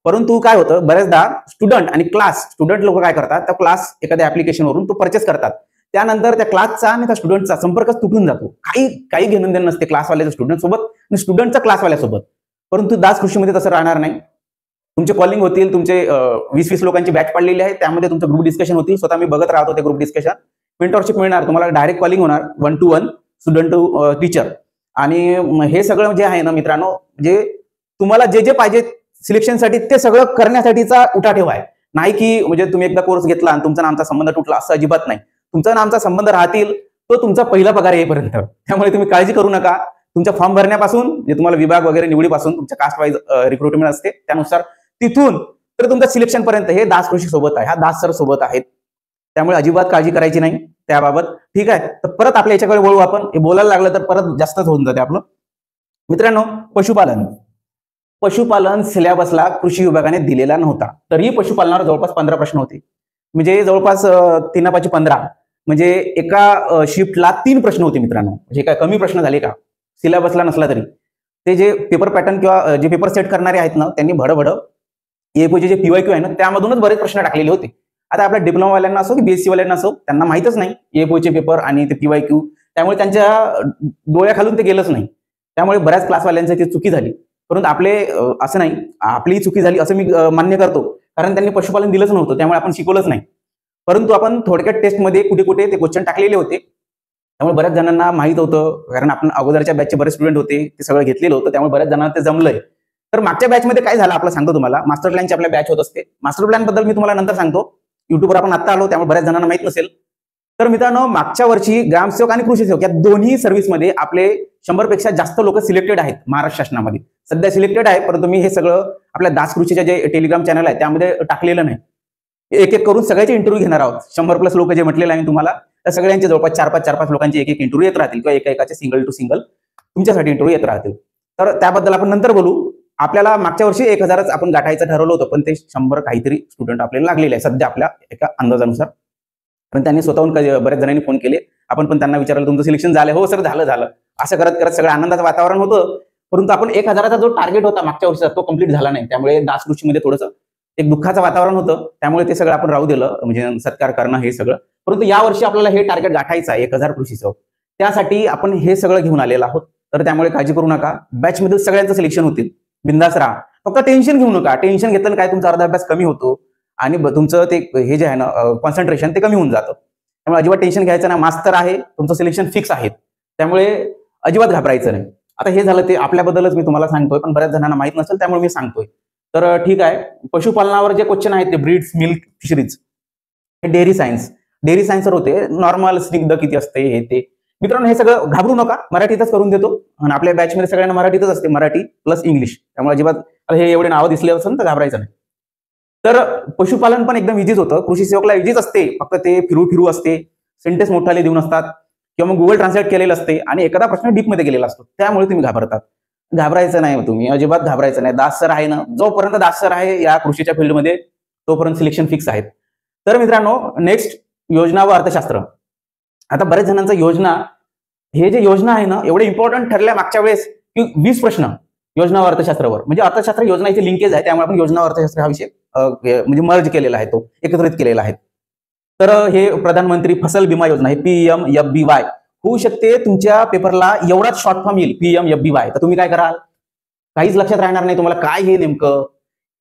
परंतु काय होतं बरेचदा स्टुडंट आणि स्टुडंट लोक काय करतात, त्या क्लास एखाद्या ऍप्लिकेशनवरून तो परचेस करतात. त्यानंतर त्या क्लासचा आणि त्या स्टुडंटचा संपर्कच तुटून जातो. काही घेणं देणं नसते क्लासवाल्याच्या स्टुडंट सोबत आणि स्टुडंटचा क्लासवाल्यासोबत. परंतु दास कृषीमध्ये तसं राहणार नाही. तुमचे कॉलिंग होतील, तुमचे 20-20 लोकांची बॅच पडलेली आहे, त्यामध्ये तुमचं ग्रुप डिस्कशन होतील. स्वतः मी बघत राहतो ते ग्रुप डिस्कशन. मेंटरशिप मिळणार तुम्हाला, डायरेक्ट कॉलिंग होणार 1 to 1 स्टुडंट टू टीचर. आणि हे सगळं जे आहे ना मित्रांनो, म्हणजे तुम्हाला जे जे पाहिजे सिलेक्शनसाठी ते सगळं करण्यासाठीचा उठाठेव आहे. नाही की म्हणजे तुम्ही एकदा कोर्स घेतला आणि तुमचा आमचा संबंध तुटला, असं अजिबात नाही. तुमचा आमचा संबंध राहतील तो तुमचा पहिला पगार येईपर्यंत. त्यामुळे तुम्ही काळजी करू नका. तुमच्या फॉर्म भरण्यापासून जे तुम्हाला विभाग वगैरे निवडीपासून तुमच्या कास्ट वाईज रिक्रुटमेंट असते, त्यानुसार तिथून तर तुमच्या सिलेक्शन पर्यंत हे दास कृषी सोबत आहे, हा दास सर सोबत आहेत. त्यामुळे अजिबात काळजी करायची नाही त्याबाबत. ठीक आहे, तर परत आपल्या याच्याकडे वळू आपण. हे बोलायला लागलं तर परत जास्तच होऊन जाते आपलं. मित्रांनो, पशुपालन सिलेबसला कृषी विभागाने दिलेला नव्हता, तरीही पशुपालनावर जवळपास 15 प्रश्न होते. म्हणजे जवळपास 3×5=15, म्हणजे एका शिफ्टला 3 प्रश्न होते मित्रांनो. म्हणजे काय कमी प्रश्न झाले का सिलेबसला नसला तरी? ते जे पेपर पॅटर्न किंवा जे पेपर सेट करणारे आहेत ना, त्यांनी भडभड एपोचे जे PYQ आहे ना त्यामधूनच बरेच प्रश्न टाकलेले होते. आता आपल्या डिप्लोमावाल्यांना असो की BSc वाल्यांना असो, त्यांना माहितच नाही एपोचे पेपर आणि ते PYQ, त्यामुळे त्यांच्या डोळ्याखालून ते गेलंच नाही. त्यामुळे बऱ्याच क्लासवाल्यांची ती चुकी झाली. परंतु आपले असं नाही, आपली चुकी झाली असं मी मान्य करतो, कारण त्यांनी पशुपालन दिलंच नव्हतं, त्यामुळे आपण शिकवलंच नाही. परंतु आपण थोडक्यात टेस्टमध्ये कुठे कुठे ते क्वेश्चन टाकलेले होते, त्यामुळे बऱ्याच जणांना माहित होतं. कारण आपण अगोदरच्या बॅचचे बरेच स्टुडंट होते, ते सगळं घेतलेलं होतं, त्यामुळे बऱ्याच जणांना ते जमलंय. तर मागच्या बॅचमध्ये काय झालं आपलं सांगतो तुम्हाला. मास्टर प्लॅनची आपल्या बॅच होत असते. मास्टर प्लॅन बद्दल मी तुम्हाला नंतर सांगतो. युट्यूबवर आपण आता आलो, त्यामुळे बऱ्याच जणांना माहित नसेल. तर मित्रांनो, मागच्या वर्षी ग्रामसेवक आणि कृषी सेवक या दोन्ही सर्व्हिसमध्ये आपले 100 पेक्षा जास्त लोक सिलेक्टेड आहेत महाराष्ट्र शासनामध्ये. सध्या सिलेक्टेड आहे, परंतु मी हे सगळं आपल्या दास कृषीच्या जे टेलिग्राम चॅनल आहे त्यामध्ये टाकलेलं नाही. एक एक करून सगळ्याचे इंटरव्ह्यू घेणार आहोत. 100+ लोक जे म्हटलेलं आहे तुम्हाला, त्या सगळ्यांचे जवळपास 4-5 लोकांचे एक इंटरव्ह्यू येत राहतील, किंवा एकाचे सिंगल टू सिंगल तुमच्यासाठी इंटरव्ह्यू येत राहतील. तर त्याबद्दल आपण नंतर बोलू. आपल्याला मागच्या वर्षी 1000च आपण गाठायचं ठरवलं होतं, पण ते 100 काहीतरी स्टुडंट आपल्याला लागलेले आहे सध्या आपल्या एका अंदाजानुसार. पण त्यांनी स्वतःहून बऱ्याच जणांनी फोन केले, आपण पण त्यांना विचारलं तुमचं सिलेक्शन झालं? हो सर झालं. असं करत करत सगळं आनंदाचं वातावरण होतं. परंतु आपण 1000चा जो टार्गेट होता मागच्या वर्षीचा तो कंप्लीट झाला नाही. त्यामुळे दास कृषीमध्ये थोडंसं एक दुःखाचं वातावरण होतं, त्यामुळे ते सगळं आपण राहू दिलं, म्हणजे सत्कार करणं हे सगळं. परंतु या वर्षी आपल्याला हे टार्गेट गाठायचं आहे 1000 कृषीचं. त्यासाठी आपण हे सगळं घेऊन आलेलं आहोत. तर त्यामुळे काळजी करू नका, बॅचमध्ये सगळ्यांचं सिलेक्शन होतील. बिंदास राहा, फक्त टेन्शन घेऊ नका. टेन्शन घेतलं काय तुमचा अर्धा अभ्यास कमी होतो आणि तुमचं ते हे जे आहे ना कॉन्सन्ट्रेशन ते कमी होऊन जातं. त्यामुळे अजिबात टेन्शन घ्यायचं नाही. मास्तर आहे, तुमचं सिलेक्शन फिक्स आहे, त्यामुळे अजिबात घाबरायचं नाही. आता हे झालं ते आपल्याबद्दलच मी तुम्हाला सांगतोय, पण बऱ्याच जणांना माहित नसेल त्यामुळे मी सांगतोय. तर ठीक आहे, पशुपालनावर जे क्वेश्चन आहेत ते ब्रीड्स, मिल्क, फिशरीज, डेअरी सायन्सवर होते. नॉर्मल स्निग्ध किती असते हे ते. मित्रांनो, हे सगळं घाबरू नका, मराठीतच करून देतो. आणि आपल्या बॅचमध्ये सगळ्यांना मराठीतच असते, मराठी प्लस इंग्लिश. त्यामुळे अजिबात हे एवढे नावं दिसले असेल तर घाबरायचं नाही. तर पशुपालन पण एकदम इझीच होतं. कृषी सेवकला इझीच असते, फक्त ते फिरू असते, सेंटेन्स मोठाले देऊन असतात, किंवा मग गुगल ट्रान्सलेट केलेलं असते आणि एखादा प्रश्न डीपमध्ये गेलेला असतो, त्यामुळे तुम्ही घाबरतात. घाबरायचं नाही, तुम्ही अजिबात घाबरायचं नाही. दास सर आहे ना, जोपर्यंत दास सर आहे या कृषीच्या फील्डमध्ये तोपर्यंत सिलेक्शन फिक्स आहेत. तर मित्रांनो, नेक्स्ट योजना व अर्थशास्त्र. आता बऱ्याच जणांचा योजना, हे जे योजना आहे ना एवढे इम्पॉर्टंट ठरल्या मागच्या वेळेस की 20 प्रश्न योजना व अर्थशास्त्रावर, म्हणजे अर्थशास्त्र योजनाची लिंकेज आहे, त्यामुळे आपण योजना व अर्थशास्त्र हा विषय म्हणजे मर्ज केलेला आहे, तो एकत्रित केलेला आहे. तर हे प्रधानमंत्री फसल बीमा योजना आहे, PMFBY होऊ शकते. तुमच्या पेपरला एवढाच शॉर्ट फॉर्म येईल PMFBY, तर तुम्ही काय कराल? काहीच लक्षात राहणार नाही तुम्हाला काय हे नेमकं.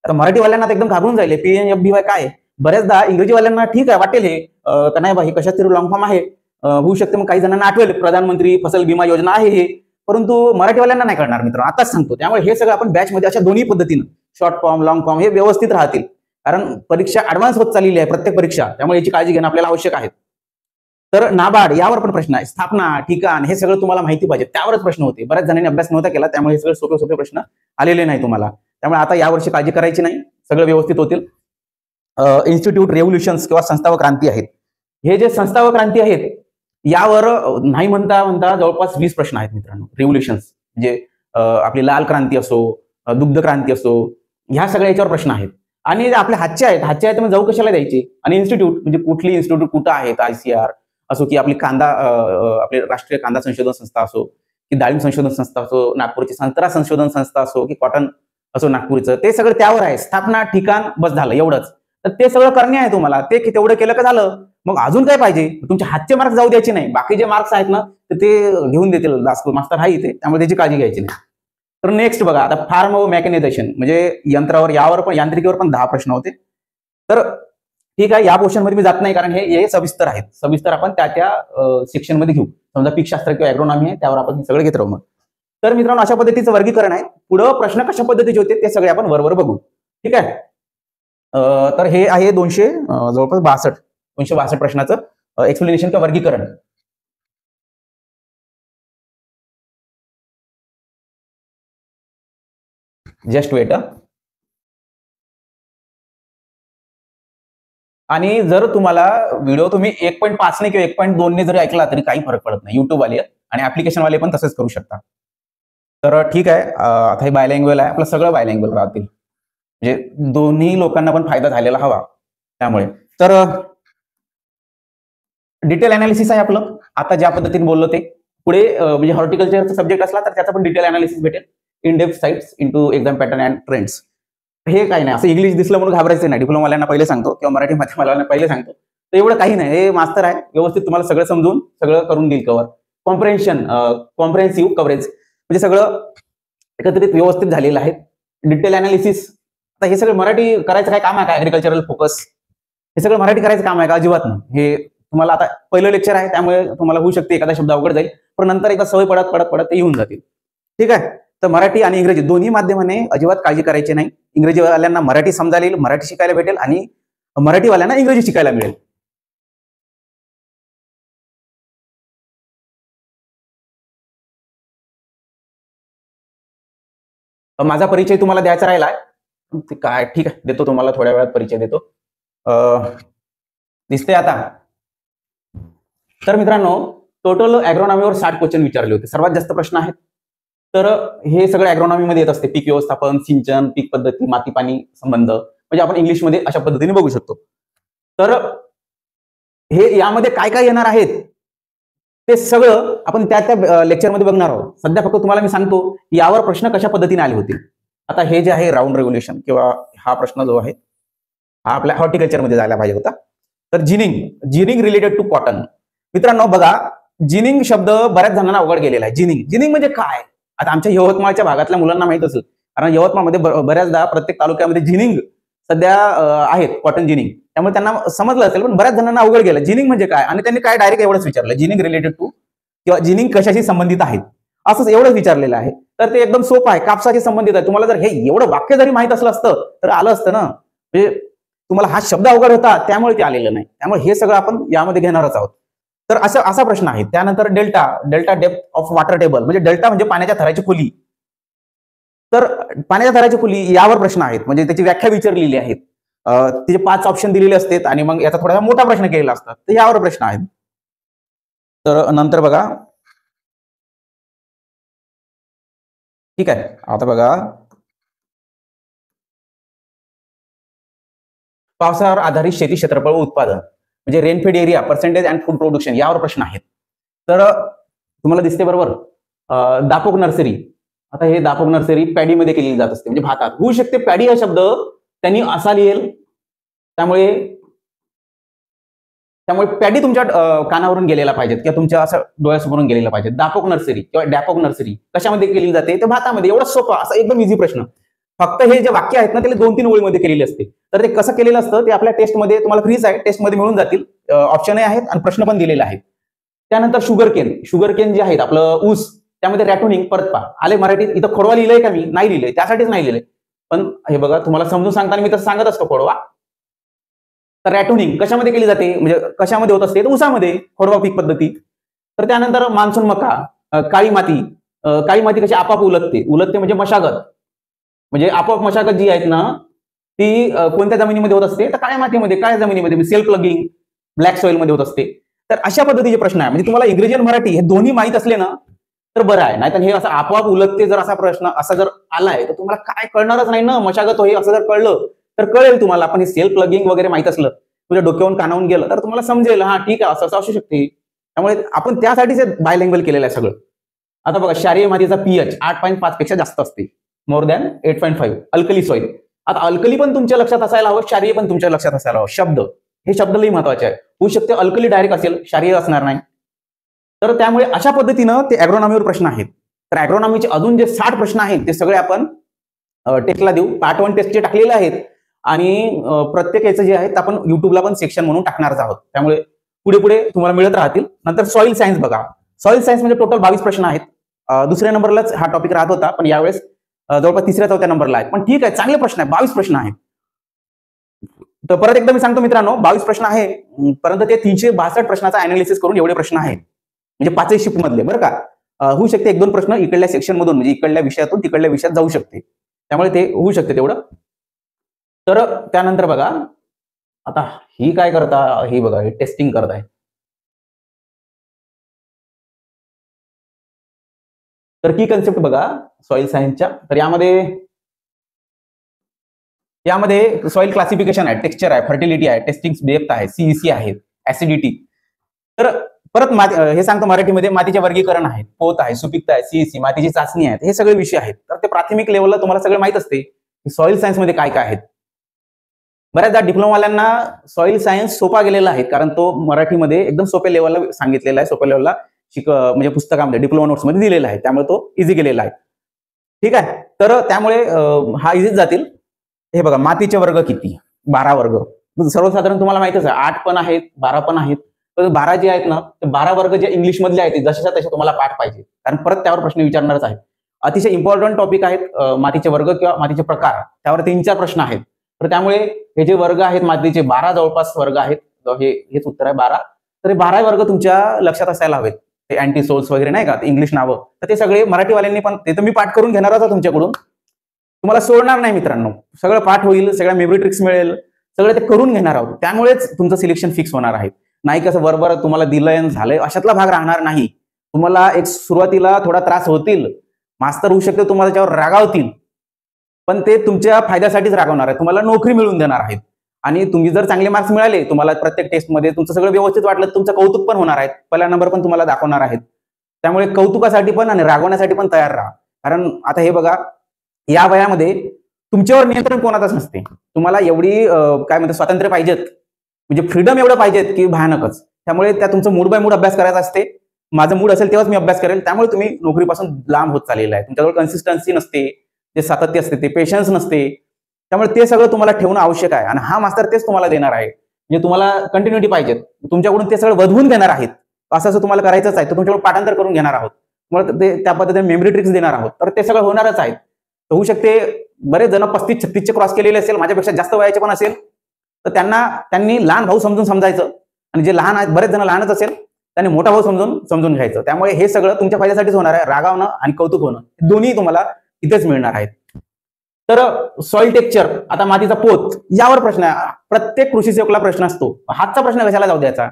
आता मराठीवाल्यांना एकदम घाबरून जाईल PMFBY काय. बऱ्याचदा इंग्रजीवाल्यांना ठीक आहे वाटेल हे, का नाही बा हे कशाच तरी लॉंग फॉर्म आहे, होऊ शकते मग काही जणांना आठवेल प्रधानमंत्री फसल बीमा योजना आहे हे, परंतु मराठीवाल्यांना नाही कळणार मित्र, आताच सांगतो. त्यामुळे हे सगळं आपण बॅचमध्ये अशा दोन्ही पद्धतीनं शॉर्ट फॉर्म, लॉंग फॉर्म हे व्यवस्थित राहतील. कारण परीक्षा ऍडव्हान्स होत चाललेली आहे प्रत्येक परीक्षा, त्यामुळे याची काळजी घेणं आपल्याला आवश्यक आहे. तर नाबार्ड यावर पण प्रश्न आहे, स्थापना, ठिकाण हे सगळं तुम्हाला माहिती पाहिजे, त्यावरच प्रश्न होते. बऱ्याच जणांनी अभ्यास नव्हता केला, त्यामुळे हे सगळे सोपे प्रश्न आलेले नाही तुम्हाला. त्यामुळे आता यावर्षी काळजी करायची नाही, सगळं व्यवस्थित होतील. इन्स्टिट्यूट रेव्होल्युशन्स किंवा संस्था व क्रांती आहेत. हे जे संस्था व क्रांती आहेत यावर नाही म्हणता म्हणता जवळपास 20 प्रश्न आहेत मित्रांनो. रेव्होल्युशन्स म्हणजे आपली लाल क्रांती असो, दुग्ध क्रांती असो, ह्या सगळ्या याच्यावर प्रश्न आहेत. आणि आपल्या हातचे आहेत मग जाऊ कशाला द्यायचे. आणि इन्स्टिट्यूट म्हणजे कुठली इन्स्टिट्यूट कुठं आहेत, ICR असो की आपली आपली राष्ट्रीय कांदा संशोधन संस्था असो की डाळिंब संशोधन संस्था असो, नागपूरची संत्रा संशोधन संस्था असो की कॉटन असो नागपूरचं, ते सगळं त्यावर आहे. स्थापना, ठिकाण, बस झालं एवढंच. तर ते सगळं करणे आहे तुम्हाला. ते तेवढं केलं का झालं. मग अजून काय पाहिजे. तुमचे हातचे मार्क्स जाऊ द्यायचे नाही. बाकी जे मार्क्स आहेत ना ते घेऊन देतील मास्टर आहे इथे, त्यामुळे त्याची काळजी घ्यायची नाही. तर नेक्स्ट बघा, आता फार्म व मेकॅनायझेशन म्हणजे यंत्रावर, यावर पण, यांत्रिकीवर पण 10 प्रश्न होते. तर ठीक आहे, या पोर्शन मध्ये मी जात नाही कारण हे सविस्तर आहेत. सविस्तर आपण त्या सेक्शन मध्ये घेऊ. समजा पीकशास्त्र किंवा ॲग्रोनॉमी आहे, त्यावर आपण हे सगळं घेत राहू. मग तर मित्रांनो अशा पद्धतीचं वर्गीकरण आहे. पुढं प्रश्न कशा पद्धतीचे होते ते सगळे आपण वरवर बघू. ठीक आहे. तर हे आहे जवळपास 262 प्रश्नाचं एक्सप्लेनेशन किंवा वर्गीकरण. Just wait. आणि जर तुम्हाला व्हिडिओ तुम्ही 1.5 ने किंवा 1.2 ने जरी ऐकला तरी काही फरक पडत नाही. युट्यूब वाले आणि ऍप्लिकेशन वाले पण तसंच करू शकता. तर ठीक आहे, आता हे बायलँग्वेज आहे, आपलं सगळं बायलँग्वेज राहतील, म्हणजे दोन्ही लोकांना पण फायदा झालेला हवा. त्यामुळे तर डिटेल अनालिसिस आहे आपलं. आता ज्या पद्धतीने बोललो ते पुढे म्हणजे हॉर्टिकल्चरचा सब्जेक्ट असला तर त्याचा पण डिटेल अनालिसिस भेटेल. In depth sites into exam pattern and trends. हे काही नाही, असं इंग्लिश दिसलं म्हणून घाबरायचं नाही. डिप्लोमावाल्यांना पहिले सांगतो किंवा मराठी माध्यमावाल्यांना पहिले सांगतो. तर एवढं काही नाही, हे मास्टर आहे, व्यवस्थित तुम्हाला सगळं समजून सगळं करून देईल कव्हर. कॉम्प्रेहेन्सिव्ह कव्हरेज म्हणजे सगळं एकत्रित व्यवस्थित झालेलं आहे. डिटेल अनालिसिस, आता हे सगळं मराठी करायचं काय काम आहे का. ऍग्रिकल्चरल फोकस हे सगळं मराठी करायचं काम आहे का, अजिबात नाही. हे तुम्हाला आता पहिलं लेक्चर आहे त्यामुळे तुम्हाला होऊ शकते एखादा शब्द अवघड जाईल, पण नंतर एकदा सवय पडत ते येऊन जातील. ठीक आहे. तर मराठी आणि इंग्रजी दोन्ही माध्यमाने अजिबात काळजी करायची नाही. इंग्रजीवाल्यांना मराठी समजायला येईल, मराठी शिकायला भेटेल, आणि मराठीवाल्यांना इंग्रजी शिकायला मिळेल. माझा परिचय तुम्हाला द्यायचा राहिलाय काय. ठीक आहे, देतो तुम्हाला, थोड्या वेळात परिचय देतो. दिसते आता. तर मित्रांनो टोटल ॲग्रोनॉमीवर 60 क्वेश्चन विचारले होते. सर्वात जास्त प्रश्न आहेत. तर हे सगळं ॲग्रोनॉमी मध्ये येत असते. पीक व्यवस्थापन, सिंचन, पीक पद्धती, माती पाणी संबंध, म्हणजे आपण इंग्लिशमध्ये अशा पद्धतीने बघू शकतो. तर हे यामध्ये काय काय येणार आहेत ते सगळं आपण त्या लेक्चरमध्ये बघणार आहोत. सध्या फक्त तुम्हाला मी सांगतो यावर प्रश्न कशा पद्धतीने आले होते. आता हे जे आहे राऊंड रेव्होल्युशन किंवा हा प्रश्न जो आहे हा आपल्या हॉर्टिकल्चरमध्ये जायला पाहिजे होता. तर जिनिंग रिलेटेड टू कॉटन. मित्रांनो बघा, जिनिंग शब्द बऱ्याच जणांना अवघड गेलेला आहे. जिनिंग म्हणजे काय. आता आमच्या यवतमाळच्या भागातल्या मुलांना माहित असेल, कारण यवतमाळमध्ये बऱ्याचदा प्रत्येक तालुक्यामध्ये जिनिंग सध्या आहेत, कॉटन जिनिंग, त्यामुळे त्यांना समजलं असेल. पण बऱ्याच जणांना अवघड गेलं जिनिंग म्हणजे काय, आणि त्यांनी काय डायरेक्ट एवढंच विचारलं, जिनिंग रिलेटेड टू किंवा जिनिंग कशाशी संबंधित आहेत, असंच एवढंच विचारलेलं आहे. तर ते एकदम सोपं आहे, कापसाशी संबंधित आहे. तुम्हाला जर हे एवढं वाक्य जरी माहित असलं असतं तर आलं असतं ना. म्हणजे तुम्हाला हा शब्द अवघड होता त्यामुळे ते आलेलं नाही. त्यामुळे हे सगळं आपण यामध्ये घेणारच आहोत. तर असा प्रश्न आहे. त्यानंतर delta depth of water table, म्हणजे डेल्टा म्हणजे पाण्याच्या थराची खोली. तर पाण्याच्या थराची खोली यावर प्रश्न आहेत, म्हणजे त्याची व्याख्या विचारलेली आहेत. त्याचे 5 ऑप्शन दिलेले असतात आणि मग याचा थोडासा मोठा प्रश्न केलेला असतात. तर यावर प्रश्न आहेत. तर नंतर बघा, ठीक आहे. आता बघा, पावसावर आधारित शेती क्षेत्रफळ व उत्पादन, म्हणजे rainfed area, percentage and food production, यावर प्रश्न आहेत. तर तुम्हाला दिसते बरोबर, दापोक नर्सरी. आता हे दापोक नर्सरी पॅडीमध्ये केलेली जात असते, म्हणजे भातात. होऊ शकते पॅडी हा शब्द त्यांनी असा लिहेल, त्यामुळे पॅडी तुमच्या कानावरून गेलेला पाहिजे किंवा तुमच्या असं डोळ्यासमोरून गेलेला पाहिजे. दापोक नर्सरी किंवा डॅपोक नर्सरी कशामध्ये केली जाते, तर भातामध्ये. एवढा सोपा असा एकदम इझी प्रश्न. फक्त हे जे वाक्य आहेत ना त्याला 2-3 ओळीमध्ये केलेले असते. तर ते कसं केलेलं असतं ते आपल्या टेस्टमध्ये तुम्हाला फ्रीच आहे, टेस्टमध्ये मिळून जातील. ऑप्शनही आहेत आणि प्रश्न पण दिलेले आहेत. त्यानंतर शुगर केन जे आहेत आपलं ऊस, त्यामध्ये रॅटोनिंग परत पहा आले मराठीत. इथं खोडवा लिहिलंय का मी, नाही लिहिलंय, त्यासाठीच नाही लिहिलंय. पण हे बघा, तुम्हाला समजून सांगताना मी तसं सांगत असतो खोडवा. तर रॅटोनिंग कशामध्ये केली जाते, म्हणजे कशामध्ये होत असते, तर ऊसामध्ये, खोडवा पीक पद्धती. तर त्यानंतर मान्सून मका, काळी माती कशी आपाप उलटते म्हणजे मशागत. म्हणजे आपोआप मशागत जी आहेत ना ती कोणत्या जमिनीमध्ये होत असते, तर काळ्या मातीमध्ये, काळ्या जमिनीमध्ये, सेल्फ प्लगिंग ब्लॅक सॉइल मध्ये होत असते. तर अशा पद्धतीचे प्रश्न आहे. म्हणजे तुम्हाला इंग्रजी आणि मराठी हे दोन्ही माहित असले ना तर बरं आहे. नाहीतर हे असं आपोआप उलटते जर असा प्रश्न असा जर आलाय तर तुम्हाला काय कळणारच नाही ना. मशागत होई असं जर कळलं तर कळेल तुम्हाला, पण हे सेल्फ प्लगिंग वगैरे माहित असलं, तुझ्या डोक्यावरून कानावून गेलं तर तुम्हाला समजेल, हा ठीक आहे असं असू शकते. त्यामुळे आपण त्यासाठीच बायलँग्वेज केलेलं आहे सगळं. आता बघा, क्षारीय मातीचा पीएच 8.5 पेक्षा जास्त असते, मोर दॅन 8.5. अल्कली सॉइल, आता अल्कली पण तुमच्या लक्षात असायला हवं, क्षारीय पण तुमच्या लक्षात असायला हवं. शब्द, हे शब्द लई महत्वाचे आहे. होऊ शकते अल्कली डायरेक्ट असेल, क्षारीय असणार नाही. तर त्यामुळे अशा पद्धतीनं ते ॲग्रोनॉमीवर प्रश्न आहेत. तर ॲग्रोनॉमीचे अजून जे 60 प्रश्न आहेत ते सगळे आपण टेस्टला देऊ. पार्ट 1 टेस्टचे टाकलेले आहेत आणि प्रत्येक याचं जे आहेत आपण युट्यूबला पण सेक्शन म्हणून टाकणारच आहोत. त्यामुळे पुढे पुढे तुम्हाला मिळत राहतील. नंतर सॉइल सायन्स बघा. सॉइल सायन्स म्हणजे टोटल 22 प्रश्न आहेत. दुसऱ्या नंबरलाच हा टॉपिक राहत होता, पण यावेळेस जवळपास 3ऱ्या-4थ्या नंबरला आहे. पण ठीक आहे, चांगले प्रश्न आहे. 22 प्रश्न आहेत. तर परत एकदा मी सांगतो मित्रांनो, 22 प्रश्न आहे, परंतु ते 362 प्रश्नाचा अनालिसिस करून एवढे प्रश्न आहेत. म्हणजे 5 शिफ्ट मधले बरं का. होऊ शकते 1-2 प्रश्न इकडल्या सेक्शन मधून, म्हणजे इकडल्या विषयातून तिकडल्या विषयात जाऊ शकते. त्यामुळे ते होऊ शकते तेवढं. तर त्यानंतर बघा, आता ही काय करता, ही बघा, हे टेस्टिंग करताय. तर की कन्सेप्ट बघा सॉइल सायन्सच्या. तर यामध्ये सॉइल क्लासिफिकेशन आहे, टेक्स्चर आहे, फर्टिलिटी आहे, टेस्टिंग डेप्थ आहे, सीईसी आहे, ऍसिडिटी. तर परत हे सांगतो मराठीमध्ये, मातीचे वर्गीकरण आहे, पोत आहे, सुपीकता आहे, सीईसी, मातीची चाचणी आहे, हे सगळे विषय आहेत. तर ते प्राथमिक लेवलला तुम्हाला सगळं माहित असते की सॉइल सायन्स मध्ये काय काय आहेत. बऱ्याचदा डिप्लोमावाल्यांना सॉइल सायन्स सोपा गेलेला आहे, कारण तो मराठीमध्ये एकदम सोप्या लेवलला सांगितलेला आहे, सोप्या लेवलला म्हणजे पुस्तकामध्ये डिप्लोमा नोट्स मध्ये दिलेला आहे, त्यामुळे तो इझी गेलेला आहे. ठीक आहे, तर त्यामुळे हा इझीच जातील. हे बघा, मातीचे वर्ग किती, 12 वर्ग. सर्वसाधारण तुम्हाला माहितच आहे, 8 पण आहेत, 12 पण आहेत. तर 12 जे आहेत ना, ते 12 वर्ग जे इंग्लिश मधले आहेत जशाच्या तशा तुम्हाला पाठ पाहिजे, कारण परत त्यावर प्रश्न विचारणारच आहेत. अतिशय इम्पॉर्टंट टॉपिक आहेत मातीचे वर्ग किंवा मातीचे प्रकार, त्यावर 3-4 प्रश्न आहेत. तर त्यामुळे हे जे वर्ग आहेत मातीचे 12 जवळपास वर्ग आहेत, हेच उत्तर आहे 12. तर हे 12 वर्ग तुमच्या लक्षात असायला हवेत. ते अँटी सोल्स वगैरे नाही का, ते इंग्लिश नावं, तर ते सगळे मराठीवाल्यांनी पण, ते तर मी पाठ करून घेणारच आहे तुमच्याकडून, तुम्हाला सोडणार नाही मित्रांनो. सगळं पाठ होईल, सगळ्या मेमरी ट्रिक्स मिळेल, सगळं ते करून घेणार आहोत. त्यामुळेच तुमचं सिलेक्शन फिक्स होणार आहे. नाही कसं बरोबर तुम्हाला दिलंय झालंय अशातला भाग राहणार नाही. तुम्हाला एक सुरुवातीला थोडा त्रास होतील, मास्तर होऊ शकते तुम्हाला त्याच्यावर रागावतील, पण ते तुमच्या फायद्यासाठीच रागवणार आहे, तुम्हाला नोकरी मिळवून देणार आहेत. आणि तुम्ही जर चांगले मार्क्स मिळाले, तुम्हाला प्रत्येक टेस्टमध्ये तुमचं सगळं व्यवस्थित वाटलं, तुमचं कौतुक पण होणार आहे, पहिला नंबर पण तुम्हाला दाखवणार आहेत. त्यामुळे कौतुकासाठी पण आणि रागवण्यासाठी पण तयार राहा. कारण आता हे बघा, या वयामध्ये तुमच्यावर नियंत्रण कोणाचंच नसते. तुम्हाला एवढी काय म्हणतात स्वातंत्र्य पाहिजेत, म्हणजे फ्रीडम एवढं पाहिजेत की भयानकच. त्यामुळे त्या तुमचं मूड बाय मूड अभ्यास करायचा असते. माझं मूड असेल तेव्हाच मी अभ्यास करेल. त्यामुळे तुम्ही नोकरीपासून लांब होत चाललेला आहे. तुमच्याजवळ कन्सिस्टन्सी नसते, जे सातत्य असते, ते पेशन्स नसते. त्यामुळे ते सगळं तुम्हाला ठेवणं आवश्यक आहे, आणि हा मास्तर तेच तुम्हाला देणार आहे. म्हणजे तुम्हाला कंटिन्युटी पाहिजे, तुमच्याकडून ते सगळं वधवून घेणार आहेत. असं तुम्हाला करायचंच आहे, तर तुमच्याकडून पाठांतर करून घेणार आहोत, तुम्हाला ते त्या पद्धतीने मेमरी ट्रिक्स देणार आहोत. तर ते सगळं होणारच आहे. होऊ शकते बरेच जण 35-36 क्रॉस केलेले असेल, माझ्यापेक्षा जास्त वयाचे पण असेल, तर त्यांनी लहान भाऊ समजून समजायचं, आणि जे लहान आहेत, बरेच जण लहानच असेल, त्यांनी मोठा भाऊ समजून घ्यायचं. त्यामुळे हे सगळं तुमच्या फायद्यासाठीच होणार आहे. रागावणं आणि कौतुक होणं दोन्ही तुम्हाला इथेच मिळणार आहेत. तर सॉइल टेक्स्चर, आता मातीचा पोत, यावर प्रश्न आहे. प्रत्येक कृषी सेवकला प्रश्न असतो, हातचा प्रश्न कशाला जाऊ द्यायचा,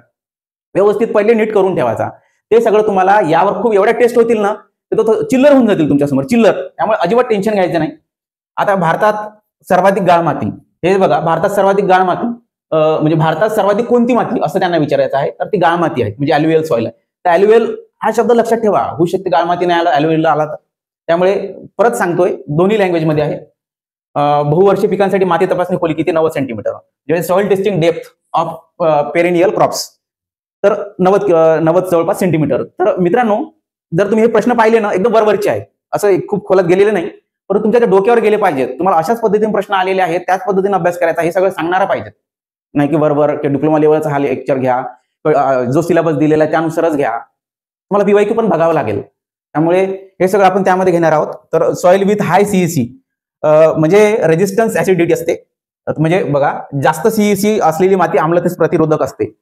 व्यवस्थित पहिले नीट करून ठेवायचा. ते सगळं तुम्हाला यावर खूप एवढ्या टेस्ट होतील ना, तर तो चिल्लर होऊन जातील तुमच्यासमोर, चिल्लर. त्यामुळे अजिबात टेन्शन घ्यायचं नाही. आता भारतात सर्वाधिक गाळ माती, हे बघा, भारतात सर्वाधिक गाळ माती, म्हणजे भारतात सर्वाधिक कोणती माती असं त्यांना विचारायचं आहे. तर ती गाळ माती आहे, म्हणजे ॲल्युएल सॉइल आहे. तर ॲल्युएल हा शब्द लक्षात ठेवा. होऊ शकते गाळ माती नाही आला, ॲल्युएलला आला. त्यामुळे परत सांगतोय, दोन्ही लँग्वेजमध्ये आहे. बहुवर्षीय पिकांसाठी माती तपासणी खोली किती, 90 सेंटीमीटर. म्हणजे soil testing depth of perennial crops, तर 90 जवळपास सेंटीमीटर. तर मित्रांनो, जर तुम्ही हे प्रश्न पाहिले ना, एकदम बरोबरचे आहेत, असं खूप खोलात गेलेले नाही, परंतु तुमच्या डोक्यावर गेले पाहिजेत. तुम्हाला अशाच पद्धतीने प्रश्न आलेले आहेत, त्याच पद्धतीने अभ्यास करायचा, हे सगळं सांगणारा पाहिजेत. नाही की बरोबर डिप्लोमा लेवलचा हा लेक्चर घ्या, जो सिलेबस दिलेला आहे त्यानुसारच घ्या. तुम्हाला पीवायक्यू पण बघावं लागेल. त्यामुळे हे सगळं आपण त्यामध्ये घेणार आहोत. तर सॉइल विथ हाय सीईसी, म्हणजे रेजिस्टन्स ऍसिडिटी असते. म्हणजे बघा, जास्त सीईसी असलेली माती आम्लतेस प्रतिरोधक असते.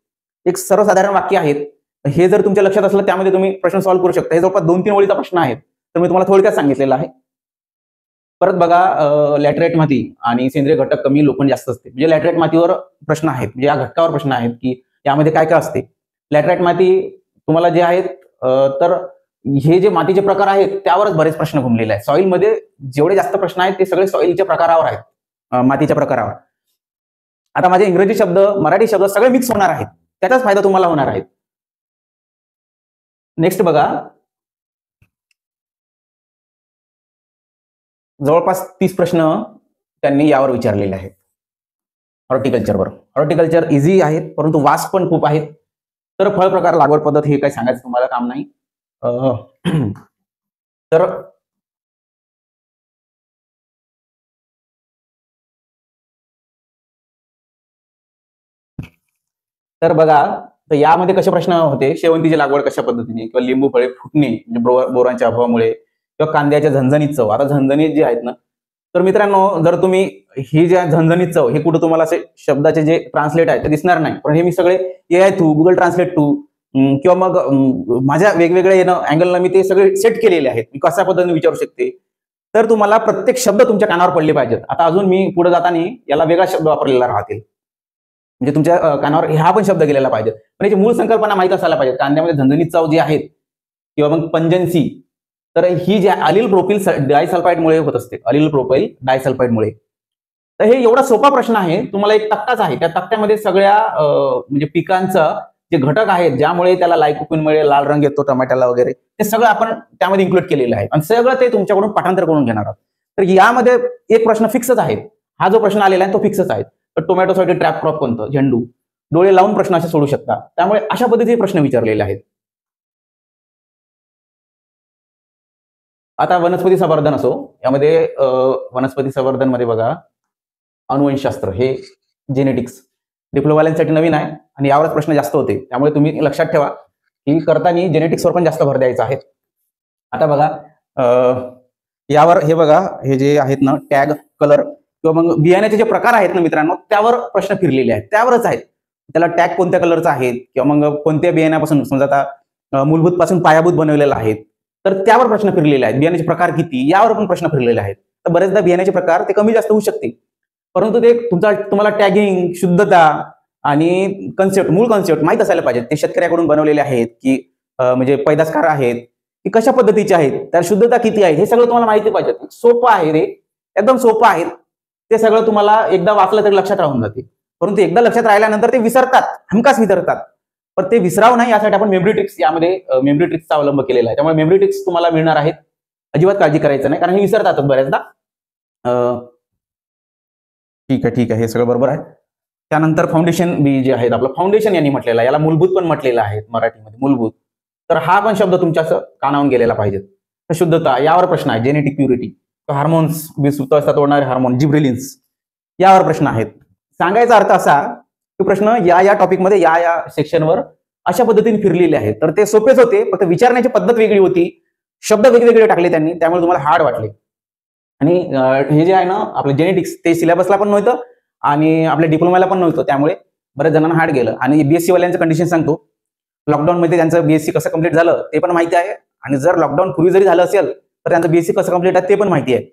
एक सर्वसाधारण वाक्य आहेत. हे जर तुमच्या लक्षात असलं, त्यामध्ये तुम्ही प्रश्न सॉल्व्ह करू शकता. हे जवळपास 2-3 ओळीचा प्रश्न आहे, तर मी तुम्हाला थोडक्यात सांगितलेलं आहे. परत बघा लॅटराईट माती आणि सेंद्रिय घटक कमी लोखंड जास्त असते. म्हणजे लॅटराईट मातीवर प्रश्न आहेत, म्हणजे या घटकावर प्रश्न आहेत की यामध्ये काय काय असते. लॅटराईट माती तुम्हाला जे आहेत तर हे जे मातीचे प्रकार आहेत त्यावरच बरेच प्रश्न घुमलेले आहेत. सॉइलमध्ये जेवढे जास्त प्रश्न आहेत ते सगळे सॉइलच्या प्रकारावर आहेत, मातीच्या प्रकारावर. आता माझे इंग्रजी शब्द मराठी शब्द सगळे मिक्स होणार आहेत, त्याचाच फायदा तुम्हाला होणार आहे. नेक्स्ट बघा, जवळपास 30 प्रश्न त्यांनी यावर विचारलेले आहेत हॉर्टिकल्चरवर. हॉर्टिकल्चर इझी आहेत परंतु वास्ट पण खूप आहेत. तर फळ प्रकार लागवड पद्धत हे काही सांगायचं तुम्हाला काम नाही. तर तर बघा, तर यामध्ये कसे प्रश्न होते, शेवंतीची लागवड कशा पद्धतीने, किंवा लिंबू फळे फुटणे म्हणजे बोरांच्या अभावामुळे, किंवा कांद्याच्या झणझणीत चव. आता झणझणीत जे आहेत ना, तर मित्रांनो जर तुम्ही ही जे झणझणीत चव हे कुठं तुम्हाला असे शब्दाचे जे ट्रान्सलेट आहे ते दिसणार नाही, पण हे मी सगळे AI through, Google translate too किंवा मग माझ्या वेगवेगळ्या अँगलला मी ते सगळे सेट केलेले आहेत. मी कशा पद्धतीने विचारू शकते, तर तुम्हाला प्रत्येक शब्द तुमच्या कानावर पडले पाहिजेत. आता अजून मी पुढे जाताना याला वेगळा शब्द वापरलेला राहतील, म्हणजे तुमच्या कानावर हा पण शब्द गेलेला पाहिजे. पण याची मूळ संकल्पना माहित असायला पाहिजे. कांद्यामध्ये झणझणीत चव जी आहेत किंवा मग पंजन्सी, तर ही जी अलिल प्रोपिल डायसल्फाइडमुळे होत असते, अलिल प्रोपाइल डायसल्फाइडमुळे. तर हे एवढा सोपा प्रश्न आहे, तुम्हाला एक तक्ताच आहे, त्या तक्त्यामध्ये सगळ्या म्हणजे पिकांचा जे घटक आहेत ज्यामुळे त्याला लायकोपिन मिळेल, लाल रंग येतो टमाट्याला वगैरे, ते सगळं आपण त्यामध्ये इन्क्लूड केलेलं आहे आणि सगळं ते तुमच्याकडून पाठांतर करून घेणार आहोत. तर यामध्ये एक प्रश्न फिक्सच आहे, हा जो प्रश्न आलेला आहे तो फिक्सच आहे. तर टोमॅटोसाठी ट्रॅप क्रॉप कोणतं, झेंडू. डोळे लावून प्रश्न असे सोडू शकता. त्यामुळे अशा पद्धतीचे प्रश्न विचारलेले आहेत. आता वनस्पती संवर्धन असो, यामध्ये वनस्पती संवर्धन मध्ये बघा, अनुवंशशास्त्र हे जेनेटिक्स डिप्लोमावाल्यांसाठी नवीन आहे आणि यावरच प्रश्न जास्त होते. त्यामुळे तुम्ही लक्षात ठेवा की करताना जेनेटिक्सवर पण जास्त भर द्यायचा आहे. आता बघा यावर हे बघा, हे जे आहेत ना टॅग, कलर किंवा मग बियाण्याचे जे प्रकार आहेत ना मित्रांनो, त्यावर प्रश्न फिरलेले आहेत, त्यावरच आहेत. त्याला टॅग कोणत्या कलरचा आहे किंवा मग कोणत्या बियाण्यापासून, समजा आता मूलभूत पासून पायाभूत बनवलेला आहे, तर त्यावर प्रश्न फिरलेले आहेत. बियाण्याचे प्रकार किती, यावर पण प्रश्न फिरलेले आहेत. तर बरेचदा बियाण्याचे प्रकार ते कमी जास्त होऊ शकते, परंतु ते तुम्हाला टॅगिंग, शुद्धता आणि कन्सेप्ट, मूळ कन्सेप्ट माहित असायला पाहिजे. ते शेतकऱ्याकडून बनवलेले आहेत की म्हणजे पैदासकार आहेत की कशा पद्धतीचे आहेत, त्या शुद्धता किती आहे, हे सगळं तुम्हाला माहिती पाहिजे. सोपं आहे रे, एकदम सोपं आहे. ते सगळं तुम्हाला एकदा वाचलं तरी लक्षात राहून जाते, परंतु एकदा लक्षात राहिल्यानंतर ते विसरतात, हमखास विसरतात. पण ते विसराव नाही यासाठी आपण मेमरी ट्रिक्स, यामध्ये मेमरी ट्रिक्सचा अवलंब केलेला आहे. त्यामुळे मेमरी ट्रिक्स तुम्हाला मिळणार आहेत, अजिबात काळजी करायचं नाही, कारण हे विसरतात बऱ्याचदा. ठीक आहे, हे सगळं बरोबर आहे. त्यानंतर फाउंडेशन बी जे आहेत, आपलं फाउंडेशन यांनी म्हटलेलं आहे, याला मूलभूत पण म्हटलेलं आहे मराठीमध्ये, मूलभूत. तर हा पण शब्द तुमच्या कानावून गेलेला पाहिजे. तर शुद्धता, यावर प्रश्न आहे. जेनेटिक प्युरिटी, हार्मोन्स, सुप्तावस्था तोडणारे हार्मोन, जिब्रेलिन्स, यावर प्रश्न आहेत. सांगायचा अर्थ असा की प्रश्न या टॉपिकमध्ये या सेक्शनवर अशा पद्धतीने फिरलेले आहेत. तर ते सोपेच होते, फक्त विचारण्याची पद्धत वेगळी होती, शब्द वेगवेगळे टाकले त्यांनी, त्यामुळे तुम्हाला हार्ड वाटले. आणि हे जे आहे ना आपलं जेनेटिक्स, ते सिलेबसला पण नव्हतं आणि आपल्या डिप्लोमाला पण नव्हतं, त्यामुळे बऱ्याच जणांना हार्ड गेलं. आणि बीएससी वाल्यांचं कंडिशन सांगतो, लॉकडाऊन मध्ये त्यांचं बीएससी कसं कंप्लीट झालं ते पण माहिती आहे, आणि जर लॉकडाऊन पूर्वी जरी झालं असेल तर त्यांचं बीएससी कसं कंप्लीट आहे ते पण माहिती आहे.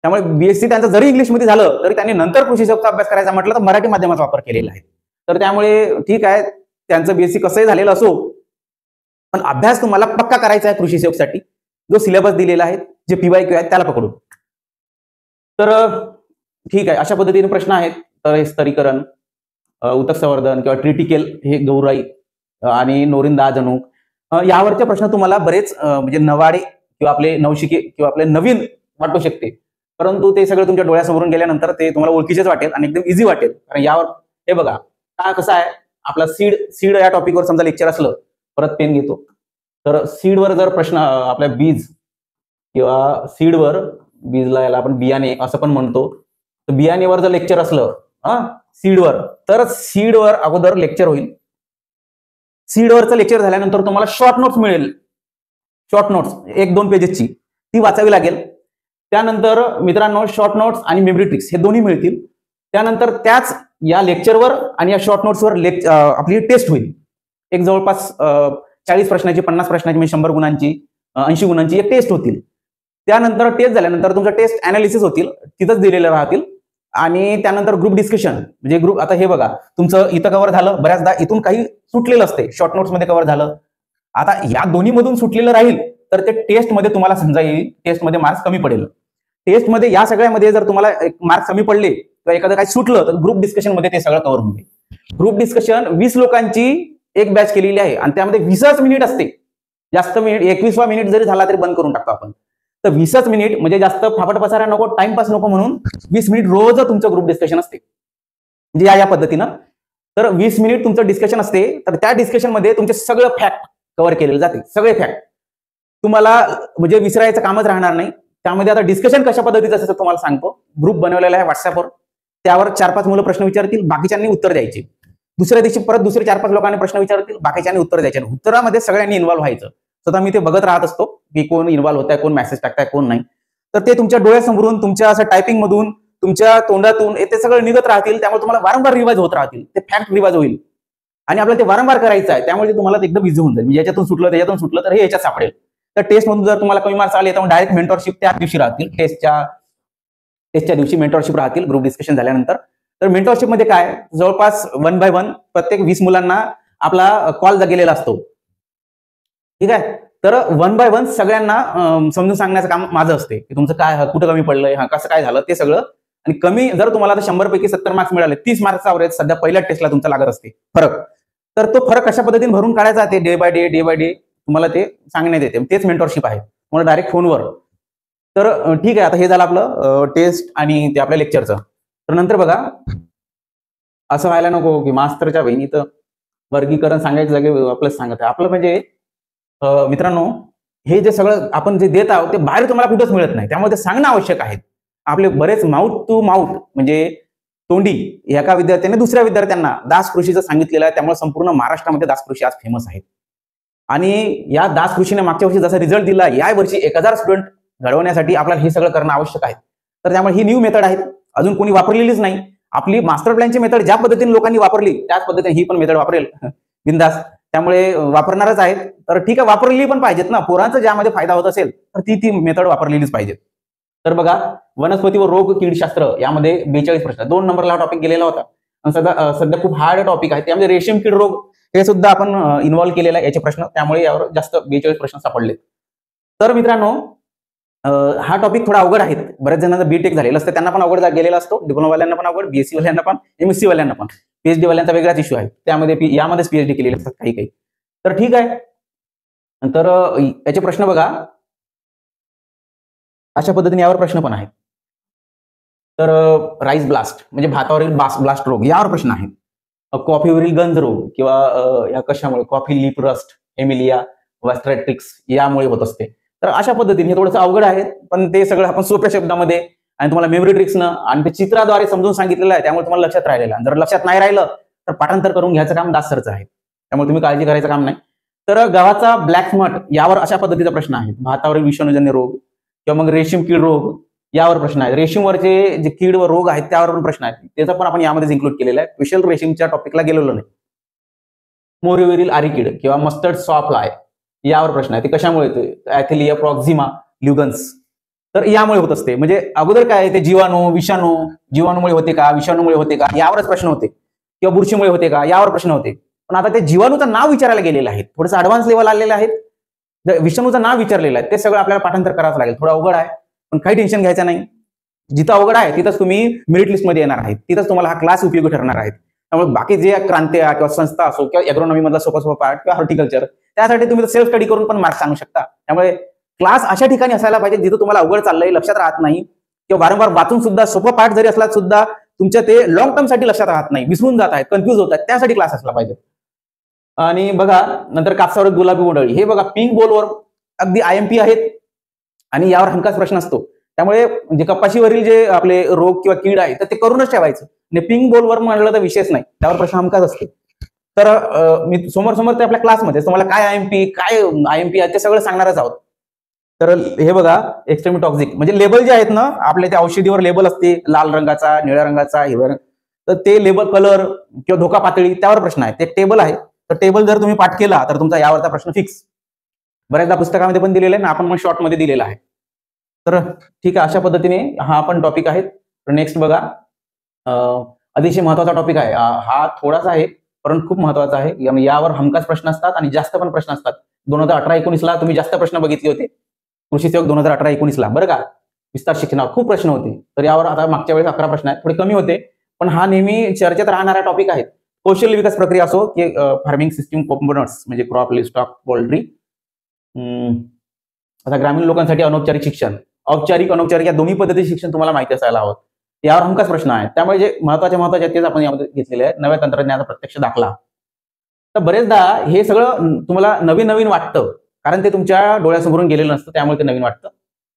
त्यामुळे बीएससी त्यांचं जरी इंग्लिशमध्ये झालं तरी त्यांनी नंतर कृषी सेवकचा अभ्यास करायचा म्हटलं तर मराठी माध्यमाचा वापर केलेला आहे. तर त्यामुळे ठीक आहे, त्यांचं बीएससी कसंही झालेलं असो, पण अभ्यास तुम्हाला पक्का करायचा आहे कृषी सेवकसाठी. जो सिलेबस दिलेला आहे, जे PYQ आहेत त्याला पकडून. तर ठीक आहे, अशा पद्धतीने प्रश्न आहेत. तर हे स्तरीकरण, उत्तक संवर्धन किंवा ट्रिटिकेल, हे गौराई आणि नोरिंदा जनुक, यावरचे प्रश्न तुम्हाला बरेच म्हणजे नवाडे किंवा आपले नवशिके किंवा आपले नवीन वाटू शकते, परंतु ते सगळं तुमच्या डोळ्यासमोरून गेल्यानंतर ते तुम्हाला ओळखीचेच वाटेल आणि एकदम इझी वाटेल. कारण यावर हे बघा काय कसं आहे, आपला सीड या टॉपिकवर समजा लेक्चर असलं, परत पेन घेतो, तर सीडवर जर प्रश्न आपल्या बीज किंवा सीडवर, बीजला याला आपण बियाणे असं पण म्हणतो, तर बियाणेवर जर लेक्चर असलं सीडवर, तर सीडवर अगोदर लेक्चर होईल. सीडवरचं लेक्चर झाल्यानंतर तुम्हाला शॉर्ट नोट्स मिळेल, शॉर्ट नोट्स 1-2 पेजेसची, ती वाचावी लागेल. त्यानंतर मित्रांनो शॉर्ट नोट्स आणि मेमरी ट्रिक्स हे दोन्ही मिळतील. त्यानंतर त्याच या लेक्चरवर आणि या शॉर्ट नोट्सवर आपली टेस्ट होईल. एक जवळपास 40 प्रश्नाची, 50 प्रश्नाची, म्हणजे 100 गुणांची, 80 गुणांची एक टेस्ट होतील. त्यानंतर टेस्ट झाल्यानंतर तुमचं टेस्ट अनालिसिस होतील, तिथंच दिलेले राहतील. आणि त्यानंतर ग्रुप डिस्कशन, म्हणजे ग्रुप, आता हे बघा तुमचं इथं कव्हर झालं, बऱ्याचदा इथून काही सुटलेलं असते, शॉर्ट नोट्स मध्ये कव्हर झालं. आता या दोन्ही मधून सुटलेलं राहील तर ते टेस्टमध्ये तुम्हाला समजा येईल, टेस्टमध्ये मार्क्स कमी पडेल. टेस्टमध्ये या सगळ्यामध्ये जर तुम्हाला मार्क्स कमी पडले किंवा एखादं काही सुटलं तर ग्रुप डिस्कशन मध्ये ते सगळं कव्हर होऊन जाईल. ग्रुप डिस्कशन 20 लोकांची एक बॅच केलेली आहे आणि त्यामध्ये 20च मिनिट असते. जास्त मिनिट, 21वा मिनिट जरी झाला तरी बंद करून टाकतो आपण. तर 20च मिनिट म्हणजे जास्त फापट पसारा नको, टाइमपास नको, म्हणून 20 मिनिट रोज तुमचं ग्रुप डिस्कशन असते, म्हणजे या पद्धतीनं. तर 20 मिनिट तुमचं डिस्कशन असते. तर त्या डिस्कशन मध्ये तुमचे सगळं फॅक्ट कव्हर केलेले जाते, सगळे फॅक्ट तुम्हाला म्हणजे विसरायचं कामच राहणार नाही. त्यामध्ये आता डिस्कशन कशा पद्धतीचं असतं तुम्हाला सांगतो. ग्रुप बनवलेला आहे व्हॉट्सअपवर, त्यावर 4-5 मुलं प्रश्न विचारतील, बाकीच्यांनी उत्तर द्यायचे. दुसऱ्या दिवशी परत दुसरे 4-5 लोकांनी प्रश्न विचारतील, बाकीच्यांनी उत्तर द्यायचे. उत्तरामध्ये सगळ्यांनी इन्व्हॉल्व्ह व्हायचं. स्वतः मी ते बघत राहत असतो की कोण इन्व्हॉल्व्ह होत आहे, कोण मेसेज टाकताय, कोण नाही. तर ते तुमच्या डोळ्यासमोरून, तुमच्या असं टायपिंग मधून, तुमच्या तोंडातून ते सगळं निघत राहतील. त्यामुळे तुम्हाला वारंवार रिवाइज होत राहतील, ते फॅक्ट रिवाइज होईल आणि आपल्याला ते वारंवार करायचं आहे. त्यामुळे तुम्हाला ते एकदम इझी होऊन जाईल. म्हणजे याच्यातून सुटलं त्याच्यातून सुटलं तर हे याच्यात सापडेल. तर टेस्ट मधून जर तुम्हाला कमी मार्क्स आले तर डायरेक्ट मेंटॉरशिप त्या दिवशी राहतील, टेस्टच्या दिवशी मेंटॉरशिप राहतील ग्रुप डिस्कशन झाल्यानंतर. तर मेंटॉरशिप मध्ये काय, जवळपास 1 by 1 प्रत्येक 20 मुलांना आपला कॉल गेलेला असतो. ठीक आहे. तर 1 by 1 सगळ्यांना समजून सांगण्याचं काम माझं असते की तुमचं काय, कुठं कमी पडलंय, कसं काय झालं ते सगळं. आणि कमी जर तुम्हाला 100 पैकी 70 मार्क्स मिळाले, 30 मार्क्सचा अवरेज सध्या पहिल्या टेस्टला तुमचा लागत असते फरक. तर तो फरक कशा पद्धतीने भरून काढायचा ते डे बाय डे तुम्हाला ते सांगण्यात येते. तेच मेंटॉरशिप आहे, तुम्हाला डायरेक्ट फोनवर. तर ठीक आहे. आता हे झालं आपलं टेस्ट आणि ते आपल्या लेक्चरचं. तर नंतर बघा, असं व्हायला नको की मास्तरच्या बहिणी तर वर्गीकरण सांगायच्या जागे आपलं सांगत आहे. आपलं म्हणजे मित्रांनो, हे जे सगळं आपण जे देत आहोत ते बाहेर तुम्हाला कुठंच मिळत नाही, त्यामुळे ते सांगणं आवश्यक आहे. आपले बरेच माउथ टू माउथ म्हणजे तोंडी एका विद्यार्थ्याने दुसऱ्या विद्यार्थ्यांना दास कृषीचं सांगितलेलं आहे. त्यामुळे संपूर्ण महाराष्ट्रामध्ये दास कृषी आज फेमस आहे. आणि या दास कृषीने मागच्या वर्षी जसा रिझल्ट दिला, या वर्षी 1000 स्टुडंट घडवण्यासाठी आपल्याला हे सगळं करणं आवश्यक आहे. तर त्यामुळे ही न्यू मेथड आहे, अजून कोणी वापरलेलीच नाही. आपली मास्टर प्लॅनची मेथड ज्या पद्धतीने लोकांनी वापरली त्याच पद्धतीने ही पण मेथड वापरेल बिंदास, त्यामुळे वापरणारच आहेत. तर ठीक आहे, वापरलेली पण पाहिजेत ना, पोरांचा ज्यामध्ये फायदा होत असेल तर ती मेथड वापरलेलीच पाहिजे. तर बघा, वनस्पती व रोग कीडशास्त्र यामध्ये 42 प्रश्न, 2 नंबरला टॉपिक गेलेला होता. सध्या खूप हार्ड टॉपिक आहे. त्यामध्ये रेशीम कीड रोग हे सुद्धा आपण इन्व्हॉल्व्ह केलेला आहे याचे प्रश्न, त्यामुळे यावर जास्त 42 प्रश्न सापडले. तर मित्रांनो, हा टॉपिक थोडा अवघड आहे. बऱ्याच जणांना बीटेक झालेलं असतं, त्यांना पण अवघड गेलेला असतो, डिप्लोमावाल्यांना पण अवघड, बीएससी वाल्यांना पण, एमएससी वाल्यांना पण. पीएचडी वाल्यांचा वेगळाच इश्यू आहे, त्यामध्ये यामध्येच पीएचडी केलेले असतात काही. तर ठीक आहे. तर याचे प्रश्न बघा, अशा पद्धतीने यावर प्रश्न पण आहेत. तर राईस ब्लास्ट म्हणजे भातावरील ब्लास्ट रोग यावर प्रश्न आहे. कॉफीवरील गंज रोग किंवा या कशामुळे, कॉफी लिप रस्ट, एमिलिया वॅस्ट्रॅटिक्स यामुळे होत असते. तर अशा पद्धतीने हे थोडंसं अवघड आहे, पण ते सगळं आपण सोप्या शब्दामध्ये आणि तुम्हाला मेमरी ट्रिक्सनं आणि ते चित्राद्वारे समजून सांगितलेलं आहे, त्यामुळे तुम्हाला लक्षात राहिलेलं आहे. जर लक्षात नाही राहिलं तर पाठांतर करून घ्यायचं काम दास सरचं आहे, त्यामुळे तुम्ही काळजी करायचं काम नाही. तर गव्हाचा ब्लॅक स्मट यावर अशा पद्धतीचा प्रश्न आहे. भातावरील विषाणूजन्य रोग किंवा मग रेशीम कीड रोग यावर प्रश्न आहे. रेशीमवरचे जे कीड व रोग आहेत त्यावर पण प्रश्न आहेत, त्याचा पण आपण यामध्ये इन्क्लूड केलेला आहे. स्पेशल रेशीमच्या टॉपिकला गेलेलो नाही. मोरीवरील आरीकीड किंवा मस्टर्ड सॉ फ्लाय यावर प्रश्न आहे, ते कशामुळे येते, ॲथिलिया प्रॉक्झिमा ल्युगन्स. तर यामुळे होत असते. म्हणजे अगोदर काय, ते जीवाणूमुळे होते का, विषाणूमुळे होते का यावरच प्रश्न होते, किंवा बुरशीमुळे होते का यावर प्रश्न होते. पण आता ते जीवाणूचं नाव विचारायला गेलेलं आहे, थोडंसं ऍडव्हान्स लेवल आलेलं आहे. विषाणूचं नाव विचारलेलं आहे, ते सगळं आपल्याला पाठांतर करावं लागेल. थोडं अवघड आहे, पण काही टेन्शन घ्यायचं नाही. जिथं अवघड आहे तिथंच तुम्ही मेरिट लिस्टमध्ये येणार आहे, तिथंच तुम्हाला हा क्लास उपयोगी ठरणार आहे. त्यामुळे बाकी जे क्रांत्या किंवा संस्था असो किंवा एग्रोनॉमी मधला सोपा पार्ट किंवा हॉर्टिकल्चर, त्यासाठी तुम्ही सेल्फ स्टडी करून पण मार्क्स आणू शकता. त्यामुळे क्लास अशा ठिकाणी असायला पाहिजे जिथं तुम्हाला अवघड चाललंय, लक्षात राहत नाही, किंवा वारंवार वाचून सुद्धा सोपं पार्ट जरी असला सुद्धा तुमच्या ते लॉंग टर्म साठी लक्षात राहत नाही, विसरून जात आहेत, कन्फ्युज होत आहेत, त्यासाठी क्लास असला पाहिजे. आणि बघा, नंतर कापसावर गुलाबी बोंडअळी, हे बघा पिंक बॉलवर अगदी आयएमपी आहेत आणि यावर हमखास प्रश्न असतो. त्यामुळे म्हणजे कपाशीवरील जे आपले रोग किंवा कीड आहे तर ते करूनच ठेवायचं. आणि पिंक बॉलवर म्हणलं तर विशेष नाही, त्यावर प्रश्न हमखास असते. तर मी समोर ते आपल्या क्लासमध्ये तुम्हाला काय आयएमपी आहे ते सगळं सांगणारच आहोत. तर हे बघा, एक्स्ट्रीम टॉक्सिक म्हणजे लेबल जे आहेत ना आपले, त्या औषधीवर लेबल असते, लाल रंगाचा, निळ्या रंगाचा, हिरव्या रंग, तर ते लेबल, कलर किंवा धोका पातळी त्यावर प्रश्न आहे. ते टेबल आहे, तर टेबल जर तुम्ही पाठ केला तर तुमचा यावरचा प्रश्न फिक्स. बऱ्याचदा पुस्तकामध्ये पण दिलेला आहे ना, आपण पण शॉर्ट मध्ये दिलेला आहे. तर ठीक आहे, अशा पद्धतीने हा पण टॉपिक आहे. तर नेक्स्ट बघा, अतिशय महत्वाचा टॉपिक आहे. हा थोडासा आहे परंतु खूप महत्वाचा आहे. यावर हमखास प्रश्न असतात आणि जास्त पण प्रश्न असतात. 2018-19 ला तुम्ही जास्त प्रश्न बघितले होते. कृषी सेवक 2018-19 ला बरं का, विस्तार शिक्षणावर खूप प्रश्न होते. तर यावर आता मागच्या वेळेस 11 प्रश्न आहेत, थोडे कमी होते, पण हा नेहमी चर्चेत राहणारा टॉपिक आहे. कौशल्य विकास प्रक्रिया असो की फार्मिंग सिस्टीम कॉम्पोनंट्स म्हणजे क्रॉप, लिव्हस्टॉक, पोल्ट्री. आता ग्रामीण लोकांसाठी अनौपचारिक शिक्षण, औपचारिक अनौपचारिक या दोन्ही पद्धतीचे शिक्षण तुम्हाला माहिती असायला हवं. यावर हमखास प्रश्न आहे. त्यामुळे जे महत्वाचे तेच आपण यामध्ये घेतलेले आहे. नव्या तंत्रज्ञानाचा प्रत्यक्ष दाखला. तर बरेचदा हे सगळं तुम्हाला नवीन नवीन वाटतं, कारण ते तुमच्या डोळ्यासमोरून गेलेलं नसतं, त्यामुळे ते नवीन वाटतं.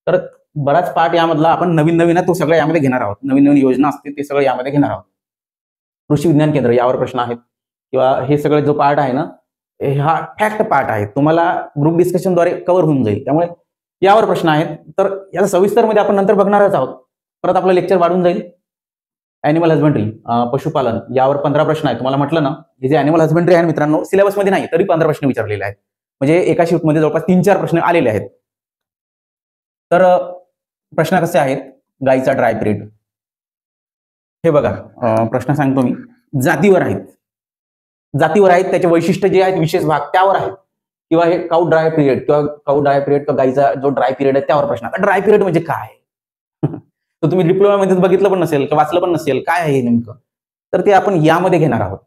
तर बराच पार्ट यामधला आपण नवीन नवीन आहे तो सगळं यामध्ये घेणार आहोत. नवीन नवीन योजना असतील ते सगळं यामध्ये घेणार आहोत. कृषी विज्ञान केंद्र यावर प्रश्न आहेत, किंवा हे सगळं जो पार्ट आहे ना, हा फॅक्ट पार्ट आहे, तुम्हाला ग्रुप डिस्कशनद्वारे कव्हर होऊन जाईल. त्यामुळे यावर प्रश्न आहेत. तर याचा सविस्तरमध्ये आपण नंतर बघणारच आहोत. परत आपलं लेक्चर वाढून जाईल. अॅनिमल हजबंड्री, पशुपालन, यावर 15 प्रश्न आहेत. तुम्हाला म्हटलं ना, हे जे अॅनिमल हजबंड्री आहे मित्रांनो, सिलेबसमध्ये नाही तरी 15 प्रश्न विचारलेले आहेत. म्हणजे एका शिफ्टमध्ये जवळपास 3-4 प्रश्न आलेले आहेत. तर प्रश्न कसे आहेत, गाईचा ड्राय पिरियड. हे बघा, प्रश्न सांगतो मी, जातीवर आहेत. त्याचे वैशिष्ट्य जे आहेत, विशेष भाग त्यावर आहेत, किंवा हे काऊ ड्राय पिरियड किंवा गाईचा जो ड्राय पिरियड आहे त्यावर प्रश्न. ड्राय पिरियड म्हणजे काय तर तुम्ही डिप्लोमामध्ये बघितलं पण नसेल, वाचलं पण नसेल, काय आहे नेमकं, तर ते आपण यामध्ये घेणार आहोत.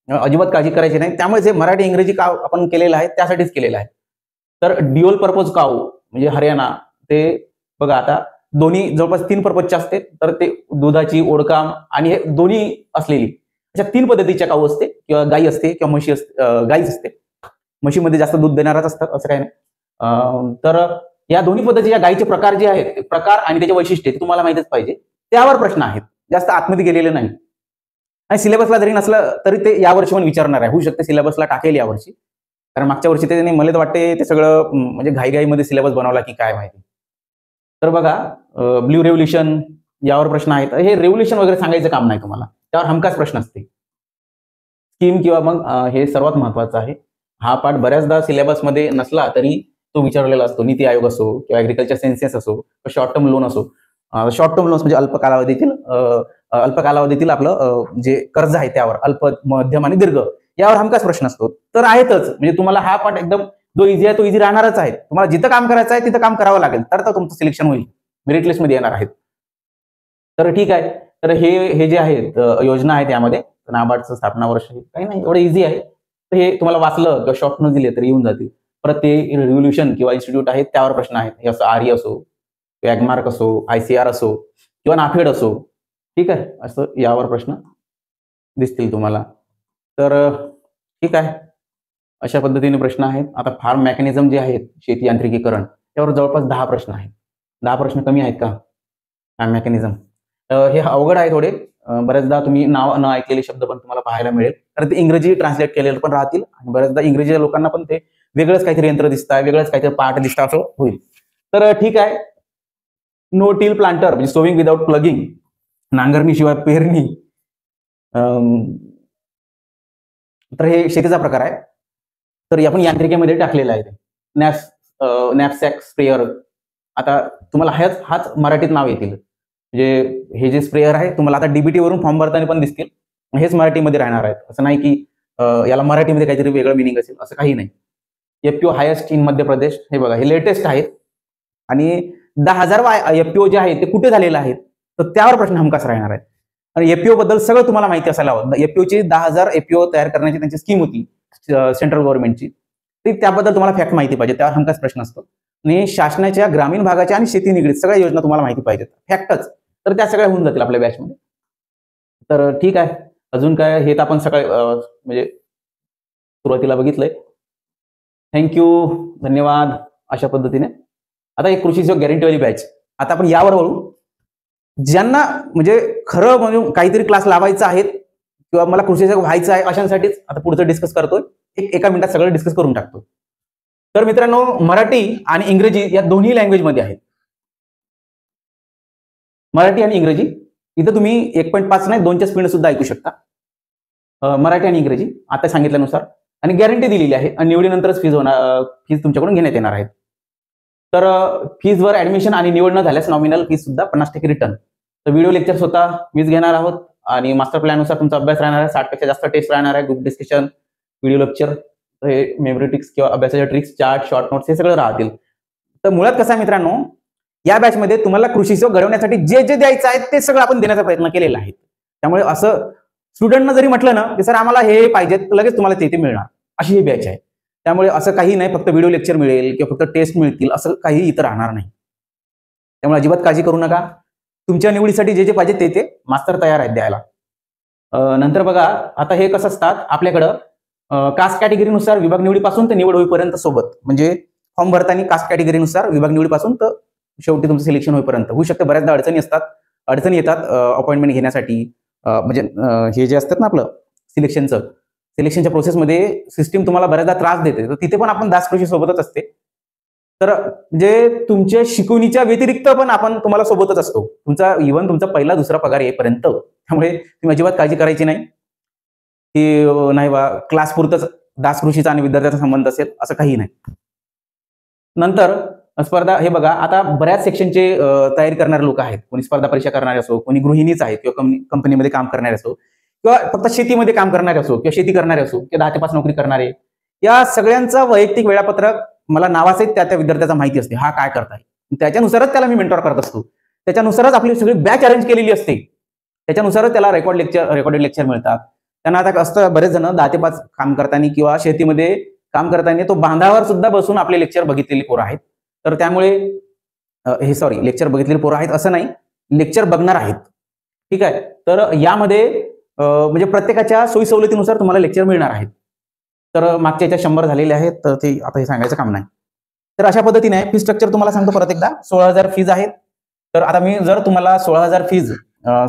अजिबात काळजी करायची नाही. त्यामुळे जे मराठी इंग्रजी काव आपण केलेलं आहे त्यासाठीच केलेलं आहे. तर ड्युअल पर्पज काऊ म्हणजे हरियाणा, ते बघा आता दोन्ही जवळपास 3 पर्पजचे असते. तर ते दुधाची, ओढकाम आणि हे दोन्ही असलेली अशा 3 पद्धतीच्या काऊ असते, किंवा गाई असते किंवा म्हशी असते. गाईच असते. म्हशीमध्ये जास्त दूध देणारच असतात, असं काही नाही. तर या दोन्ही पद्धतीच्या गाईचे प्रकार जे आहेत, प्रकार आणि त्याचे वैशिष्ट्य तुम्हाला माहितीच पाहिजे. त्यावर प्रश्न आहेत, जास्त आतमध्ये गेलेले नाही. आणि सिलेबसला जरी नसलं तरी ते यावर्षी पण विचारणार आहे. होऊ शकते सिलेबसला टाकेल यावर्षी, कारण मागच्या वर्षी ते मला तर वाटते ते सगळं म्हणजे घाईघाईमध्ये सिलेबस बनवला की काय माहिती. तर बघा, ब्ल्यू रेव्होल्युशन यावर प्रश्न आहेत. हे रेव्होल्युशन वगैरे सांगायचं काम नाही तुम्हाला, त्यावर हमखास प्रश्न असते. स्कीम किंवा मग हे सर्वात महत्वाचं आहे. हा पार्ट बऱ्याचदा सिलेबसमध्ये नसला तरी तो विचारलेला असतो. नीती आयोग असो किंवा ऍग्रिकल्चर सेन्सेस असो, शॉर्ट टर्म लोन असो. शॉर्ट टर्म लोन्स म्हणजे अल्प कालावधीतील आपलं जे कर्ज आहे त्यावर, अल्प, मध्यम आणि दीर्घ, यावर हमखास प्रश्न असतो. तर आहेतच, म्हणजे तुम्हाला हा पार्ट एकदम जो इझी आहे तो इझी राहणारच आहे. तुम्हाला जिथं काम करायचं आहे तिथं काम करावं लागेल, तर तुमचं सिलेक्शन होईल, मेरिट लिस्टमध्ये येणार आहेत. तर ठीक आहे. तर हे जे आहेत योजना आहेत यामध्ये, नाबार्डचं स्थापना वर्ष काही नाही, एवढं इझी आहे. तर हे तुम्हाला वाचलं किंवा शॉर्ट न दिले तरी येऊन जातील. परत ते रिव्होल्युशन किंवा इन्स्टिट्यूट आहेत त्यावर प्रश्न आहेत. हे असं आर्य असो, वॅगमार्क असो, ICR असो किंवा नाफेड असो, ठीक आहे, असं यावर प्रश्न दिसतील तुम्हाला. तर ठीक आहे, अशा पद्धतीने प्रश्न आहेत. आता फार्म मेकॅनिझम जे आहेत, शेती यांत्रिकीकरण, त्यावर जवळपास 10 प्रश्न आहेत. 10 प्रश्न कमी आहेत का? फार्म मेकॅनिझम हे अवघड आहे थोडे. बऱ्याचदा तुम्ही नाव न ऐकलेले शब्द पण तुम्हाला पाहायला मिळेल, कारण ते इंग्रजी ट्रान्सलेट केलेले पण राहतील, आणि बऱ्याचदा इंग्रजी लोकांना पण ते वेगळंच काहीतरी यंत्र दिसतं, वेगळंच काहीतरी पार्ट दिसतं, असं होईल. तर ठीक आहे. नो टिल प्लांटर म्हणजे सोविंग विदाउट प्लगिंग, नांगरणीशिवाय पेरणी. तर हे शेतीचा प्रकार आहे. तर आपण यांत्रिकेमध्ये टाकलेलं आहे. नॅपसॅक स्प्रेअर. आता तुम्हाला हाच मराठीत नाव येतील. म्हणजे हे जे स्प्रेअर आहे तुम्हाला आता DBT वरून फॉर्म भरताना पण दिसतील, हेच मराठीमध्ये राहणार आहेत. असं नाही की याला मराठीमध्ये काहीतरी वेगळं मिनिंग असेल, असं काही नाही. FPO highest in Madhya Pradesh, हे बघा, हे लेटेस्ट आहे. आणि 10,000 FPO जे आहे ते कुठे झालेलं आहे, तर त्यावर प्रश्न हमखास राहणार आहे. आणि FPO बद्दल सगळं तुम्हाला माहिती असायला हवं. FPO ची 10,000 FPO तयार करण्याची त्यांची स्कीम होती सेंट्रल गव्हर्नमेंटची, त्याबद्दल तुम्हाला फॅक्ट माहिती पाहिजे, त्यावर हमखास प्रश्न असतो. आणि शासनाच्या ग्रामीण भागाच्या आणि शेती निगडीत सगळ्या योजना तुम्हाला माहिती पाहिजेत, फॅक्टच. तर त्या सगळ्या होऊन जातील आपल्या बॅचमध्ये. तर ठीक आहे. अजून काय, हे तर आपण सकाळी म्हणजे सुरुवातीला बघितलंय. थँक्यू, धन्यवाद. अशा पद्धतीने आता एक कृषी सेवक गॅरंटीवाली बॅच, आता आपण यावर वळू. ज्यांना म्हणजे खरं म्हणजे काहीतरी क्लास लावायचा आहे किंवा मला कृषी सेवक व्हायचं आहे, अशांसाठीच आता पुढचं डिस्कस करतोय. एका मिनिटात सगळं डिस्कस करून टाकतो. तर मित्रांनो, मराठी आणि इंग्रजी या दोन्ही लँग्वेजमध्ये आहेत. मराठी आणि इंग्रजी इथं तुम्ही 1.5 नाही 2च्या स्पीड सुद्धा ऐकू शकता. मराठी आणि इंग्रजी आता सांगितल्यानुसार, आणि गॅरंटी दिलेली आहे. आणि निवडीनंतरच फीज तुमच्याकडून घेण्यात येणार आहे. तर फीजवर ऍडमिशन आणि निवड न झाल्यास नॉमिनल फीज सुद्धा 50% रिटर्न. तर व्हिडिओ लेक्चर स्वतः मीच घेणार आहोत आणि मास्टर प्लॅननुसार तुमचा अभ्यास राहणार आहे. 60 पेक्षा जास्त टेस्ट राहणार आहे, ग्रुप डिस्कशन, व्हिडिओ लेक्चर, हे मेमरी ट्रिक्स किंवा अभ्यासाच्या ट्रिक्स, चार्ट, शॉर्ट नोट्स हे सगळं राहतील. तर मुळात कसं आहे मित्रांनो, या बॅचमध्ये तुम्हाला कृषी सेवा घडवण्यासाठी जे जे द्यायचं आहे ते सगळं आपण देण्याचा प्रयत्न केलेला आहे. त्यामुळे असं स्टुडंटनं जरी म्हटलं ना की सर आम्हाला हे पाहिजे, लगेच तुम्हाला ते मिळणार, अशी ही बॅच आहे. त्यामुळे असं काही नाही फक्त व्हिडिओ लेक्चर मिळेल किंवा फक्त टेस्ट मिळतील असं काही इथं राहणार नाही. त्यामुळे अजिबात काळजी करू नका. तुमच्या निवडीसाठी जे जे पाहिजे ते ते मास्तर तयार आहेत द्यायला. नंतर बघा, आता हे कसं असतात आपल्याकडं कास्ट कॅटेगरीनुसार विभाग निवडीपासून ते निवड होईपर्यंत सोबत, म्हणजे फॉर्म भरताना कास्ट कॅटेगरीनुसार विभाग निवडीपासून तर शेवटी तुमचं सिलेक्शन होईपर्यंत होऊ शकतं. बऱ्याचदा अडचणी येतात अपॉइंटमेंट घेण्यासाठी. म्हणजे हे जे असतात ना आपलं सिलेक्शनच्या प्रोसेसमध्ये सिस्टीम तुम्हाला बऱ्याचदा त्रास देते, तर तिथे पण आपण दास कृषी सोबतच असते. तर म्हणजे तुमच्या शिकवणीच्या व्यतिरिक्त पण आपण तुम्हाला सोबतच असतो, तुमचा पहिला दुसरा पगार येईपर्यंत. त्यामुळे तुम्ही अजिबात काळजी करायची नाही की नाही बा क्लास पुरतच दास कृषीचा आणि विद्यार्थ्याचा संबंध असेल, असं काही नाही. नंतर स्पर्धा, हे बघा आता बऱ्याच सेक्शनचे तयारी करणारे लोक आहेत. कोणी स्पर्धा परीक्षा करणारे असो, कोणी गृहिणीच आहेत किंवा कंपनीमध्ये काम करणारे असो, किंवा फक्त शेतीमध्ये काम करणारे असो, किंवा शेती करणारे असो, किंवा 10 ते 5 नोकरी करणारे, या सगळ्यांचा वैयक्तिक वेळापत्रक मला नावासहित त्या विद्यार्थ्याचा माहिती असते, हा काय करताय. त्याच्यानुसारच त्याला मी मेंटॉर करत असतो. त्याच्यानुसारच आपली सगळी बॅच अरेंज केलेली असते. त्याच्यानुसारच त्याला रेकॉर्डेड लेक्चर मिळतात. त्यांना आता असतं, बरेच जण 10 ते 5 काम करताना किंवा शेतीमध्ये काम करताना तो बांधावर सुद्धा बसून आपले लेक्चर बघितलेली पोरं आहेत. तर त्यामुळे लेक्चर बघितलेले पोरं आहेत असं नाही, लेक्चर बघणार आहेत. ठीक आहे. तर यामध्ये म्हणजे प्रत्येकाच्या सोयी सवलतीनुसार तुम्हाला लेक्चर मिळणार आहेत. तर मागच्या याच्या 100 झालेले आहेत, तर ते आता हे सांगायचं काम नाही. तर अशा पद्धतीने फी स्ट्रक्चर तुम्हाला सांगतो परत एकदा. 16,000 फीज आहेत. तर आता मी जर तुम्हाला 16,000 फीज,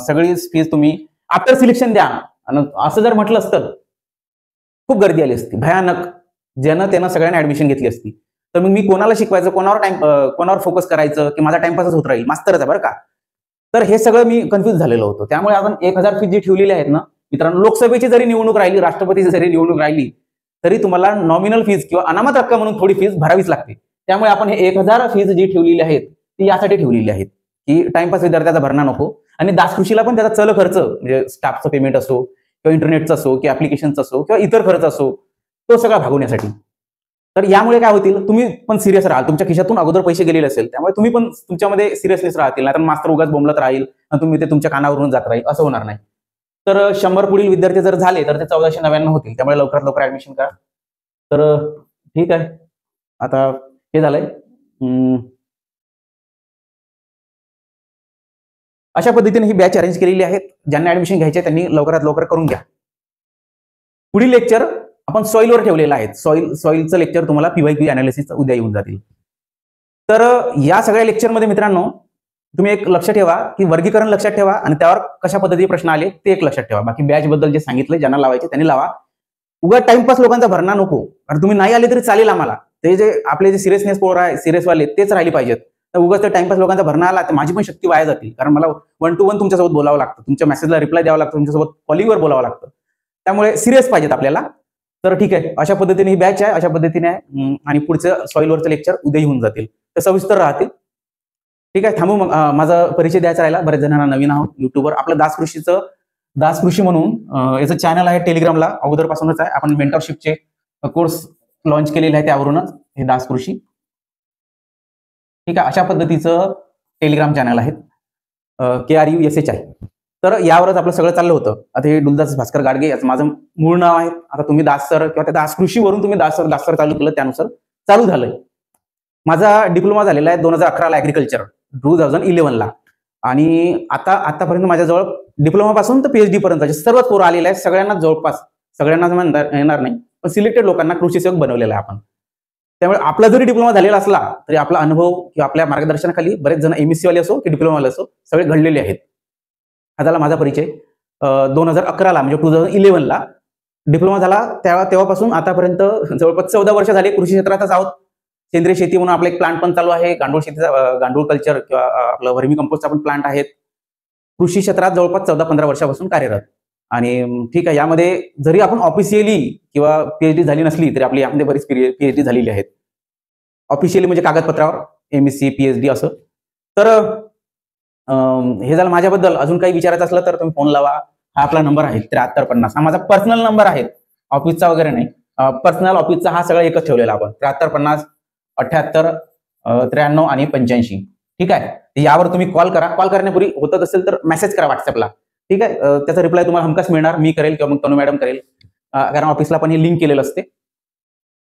सगळी फीज तुम्ही आफ्टर सिलेक्शन द्या असं जर म्हटलं असतं, खूप गर्दी आली असती भयानक. ज्यानं त्यानं सगळ्यांना ऍडमिशन घेतली असती. तर मग मी कोणाला शिकवायचं, कोणावर फोकस करायचं की माझा टाइमपासच होत राहील, मास्तरच आहे बरं का. तर हे सगळं मी कन्फ्युज झालेलो होतो. त्यामुळे आपण 1,000 फीज जी ठेवलेली आहेत ना मित्रांनो, लोकसभेची जरी निवडणूक राहिली, राष्ट्रपतीची जरी निवडणूक राहिली, तरी तुम्हाला नॉमिनल फीज किंवा अनामत रक्कम म्हणून थोडी फीज भरावीच लागते. त्यामुळे आपण हे 1,000 फीज जी ठेवलेली आहेत ती यासाठी ठेवलेली आहेत की टाइमपास विद्यार्थ्याचा भरणा नको, आणि दासकृषीला पण त्याचा चल खर्च, म्हणजे स्टाफचं पेमेंट असो किंवा इंटरनेटचा असो किंवा ऍप्लिकेशनचा असो किंवा इतर खर्च असो, तो सगळा भागवण्यासाठी. तर यामुळे काय होतील, तुम्ही पण सिरियस राहाल. तुमच्या खिशातून अगोदर पैसे गेलेले असेल, त्यामुळे तुम्ही पण तुमच्यामध्ये सिरियसनेस राहतील. नाही तर मास्तर उगाच बोंबलत राहील आणि तुम्ही ते तुमच्या कानावरून जात राहील, असं होणार नाही. तर 100 पुढील विद्यार्थी जर झाले तर ते 1499 होतील. त्यामुळे लवकरात लवकर ऍडमिशन करा. तर ठीक आहे, आता हे झालंय. अशा पद्धतीने ही बॅच अरेंज केलेली आहे. ज्यांना ऍडमिशन घ्यायचे त्यांनी लवकरात लवकर करून घ्या. पुढील लेक्चर आपण सॉइलवर ठेवलेलं आहे. सॉइलचं लेक्चर तुम्हाला PYQ अनालिसिस उद्या येऊन जातील. तर या सगळ्या लेक्चरमध्ये मित्रांनो तुम्ही एक लक्ष ठेवा की वर्गीकरण लक्षात ठेवा आणि त्यावर कशा पद्धतीचे प्रश्न आले ते एक लक्षात ठेवा. बाकी बॅच बद्दल जे सांगितलं, ज्यांना लावायचे त्यांनी लावा. उगा टाइमपास लोकांचा भरणा नको. कारण तुम्ही नाही आले तरी चालेल, आम्हाला ते जे आपले जे सिरियसनेस पोर आहे, सिरियसवाले तेच राहिले पाहिजेत. तर उगाच ते टाइमपास लोकांचा भरणा आला तर माझी पण शक्ती वाया जातील. कारण मला 1 to 1 तुमच्यासोबत बोलावं लागतं, तुमच्या मेसेजला रिप्लाय द्यावं लागतं, तुमच्यासोबत कॉलिंगवर बोलावं लागतं. त्यामुळे सिरियस पाहिजेत आपल्याला. तर ठीक आहे, अशा पद्धतीने ही बॅच आहे, अशा पद्धतीने आहे. आणि पुढचं सॉइलवरचं लेक्चर उद्या होऊन जातील, तर सविस्तर राहतील. ठीक आहे, थांबू मग. माझा परिचय द्यायचा राहिला. बऱ्याच जणांना नवीन आहोत युट्यूबवर. आपलं दासकृषी म्हणून याचं चॅनल आहे टेलिग्रामला, अगोदरपासूनच आहे. आपण मेंटरशिपचे कोर्स लॉन्च केलेले आहे, त्यावरूनच हे दासकृषी. ठीक आहे, अशा पद्धतीचं टेलिग्राम चॅनल आहे, KRUSHI. तर यावरच आपलं सगळं चाललं होतं. आता हे डुलदास भास्कर गाडगे याचं माझं मूळ नाव आहे. आता तुम्ही दास सर किंवा त्या दासकृषीवरून तुम्ही दास सर चालू केलं, त्यानुसार चालू झालंय. माझा डिप्लोमा झालेला आहे 2011ला ऍग्रिकल्चर, 2011ला. आणि आतापर्यंत माझ्याजवळ डिप्लोमापासून तर PhD पर्यंत सर्व पोरं आलेले आहेत. सगळ्यांना जवळपास, सगळ्यांना म्हणता येणार नाही पण सिलेक्टेड लोकांना कृषी सेवक बनवलेला आहे आपण. त्यामुळे आपला जरी डिप्लोमा झालेला असला तरी आपला अनुभव किंवा आपल्या मार्गदर्शनाखाली बरेच जण MSc वाले असो की डिप्लोमावाले असो सगळे घडलेले आहेत. हा झाला माझा परिचय. 2011ला म्हणजे 2011ला डिप्लोमा झाला. तेव्हापासून आतापर्यंत जवळपास 14 वर्ष झाले कृषी क्षेत्रातच आहोत. सेंद्रिय शेती म्हणून आपला एक प्लांट पण चालू आहे. गांडूळ शेतीचा, गांडूळ कल्चर किंवा आपलं व्हर्मी कंपोस्टचा पण प्लांट आहेत. कृषी क्षेत्रात जवळपास 14-15 वर्षापासून कार्यरत. आणि ठीक आहे, यामध्ये जरी आपण ऑफिशियली किंवा PhD झाली नसली तरी आपली यामध्ये बरीच PhD झालेली आहेत. ऑफिशियली म्हणजे कागदपत्रावर, MSc PhD असं. तर हे झालं माझ्याबद्दल. अजून काही विचारायचं असलं तर तुम्ही फोन लावा. हा आपला नंबर आहे 7350. हा माझा पर्सनल नंबर आहे, ऑफिसचा वगैरे नाही. पर्सनल ऑफिसचा हा सगळं एकच ठेवलेला आपण, 7350 78 93 आणि 85. ठीक आहे, यावर तुम्ही कॉल करा. कॉल करण्यापूर्वी होत असेल तर मेसेज करा व्हॉट्सअपला. ठीक आहे, त्याचा रिप्लाय तुम्हाला हमखास मिळणार. मी करेल किंवा मग तनू मॅडम करेल, कारण ऑफिसला पण हे लिंक केलेलं असते.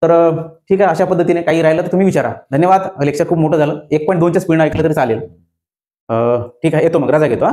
तर ठीक आहे, अशा पद्धतीने काही राहिलं तर तुम्ही विचारा. धन्यवाद. लेक्चर खूप मोठं झालं, 1.2च्या स्पीडनं ऐकलं तरी चालेल. ठीक आहे, येतो मग, रजा घेतो.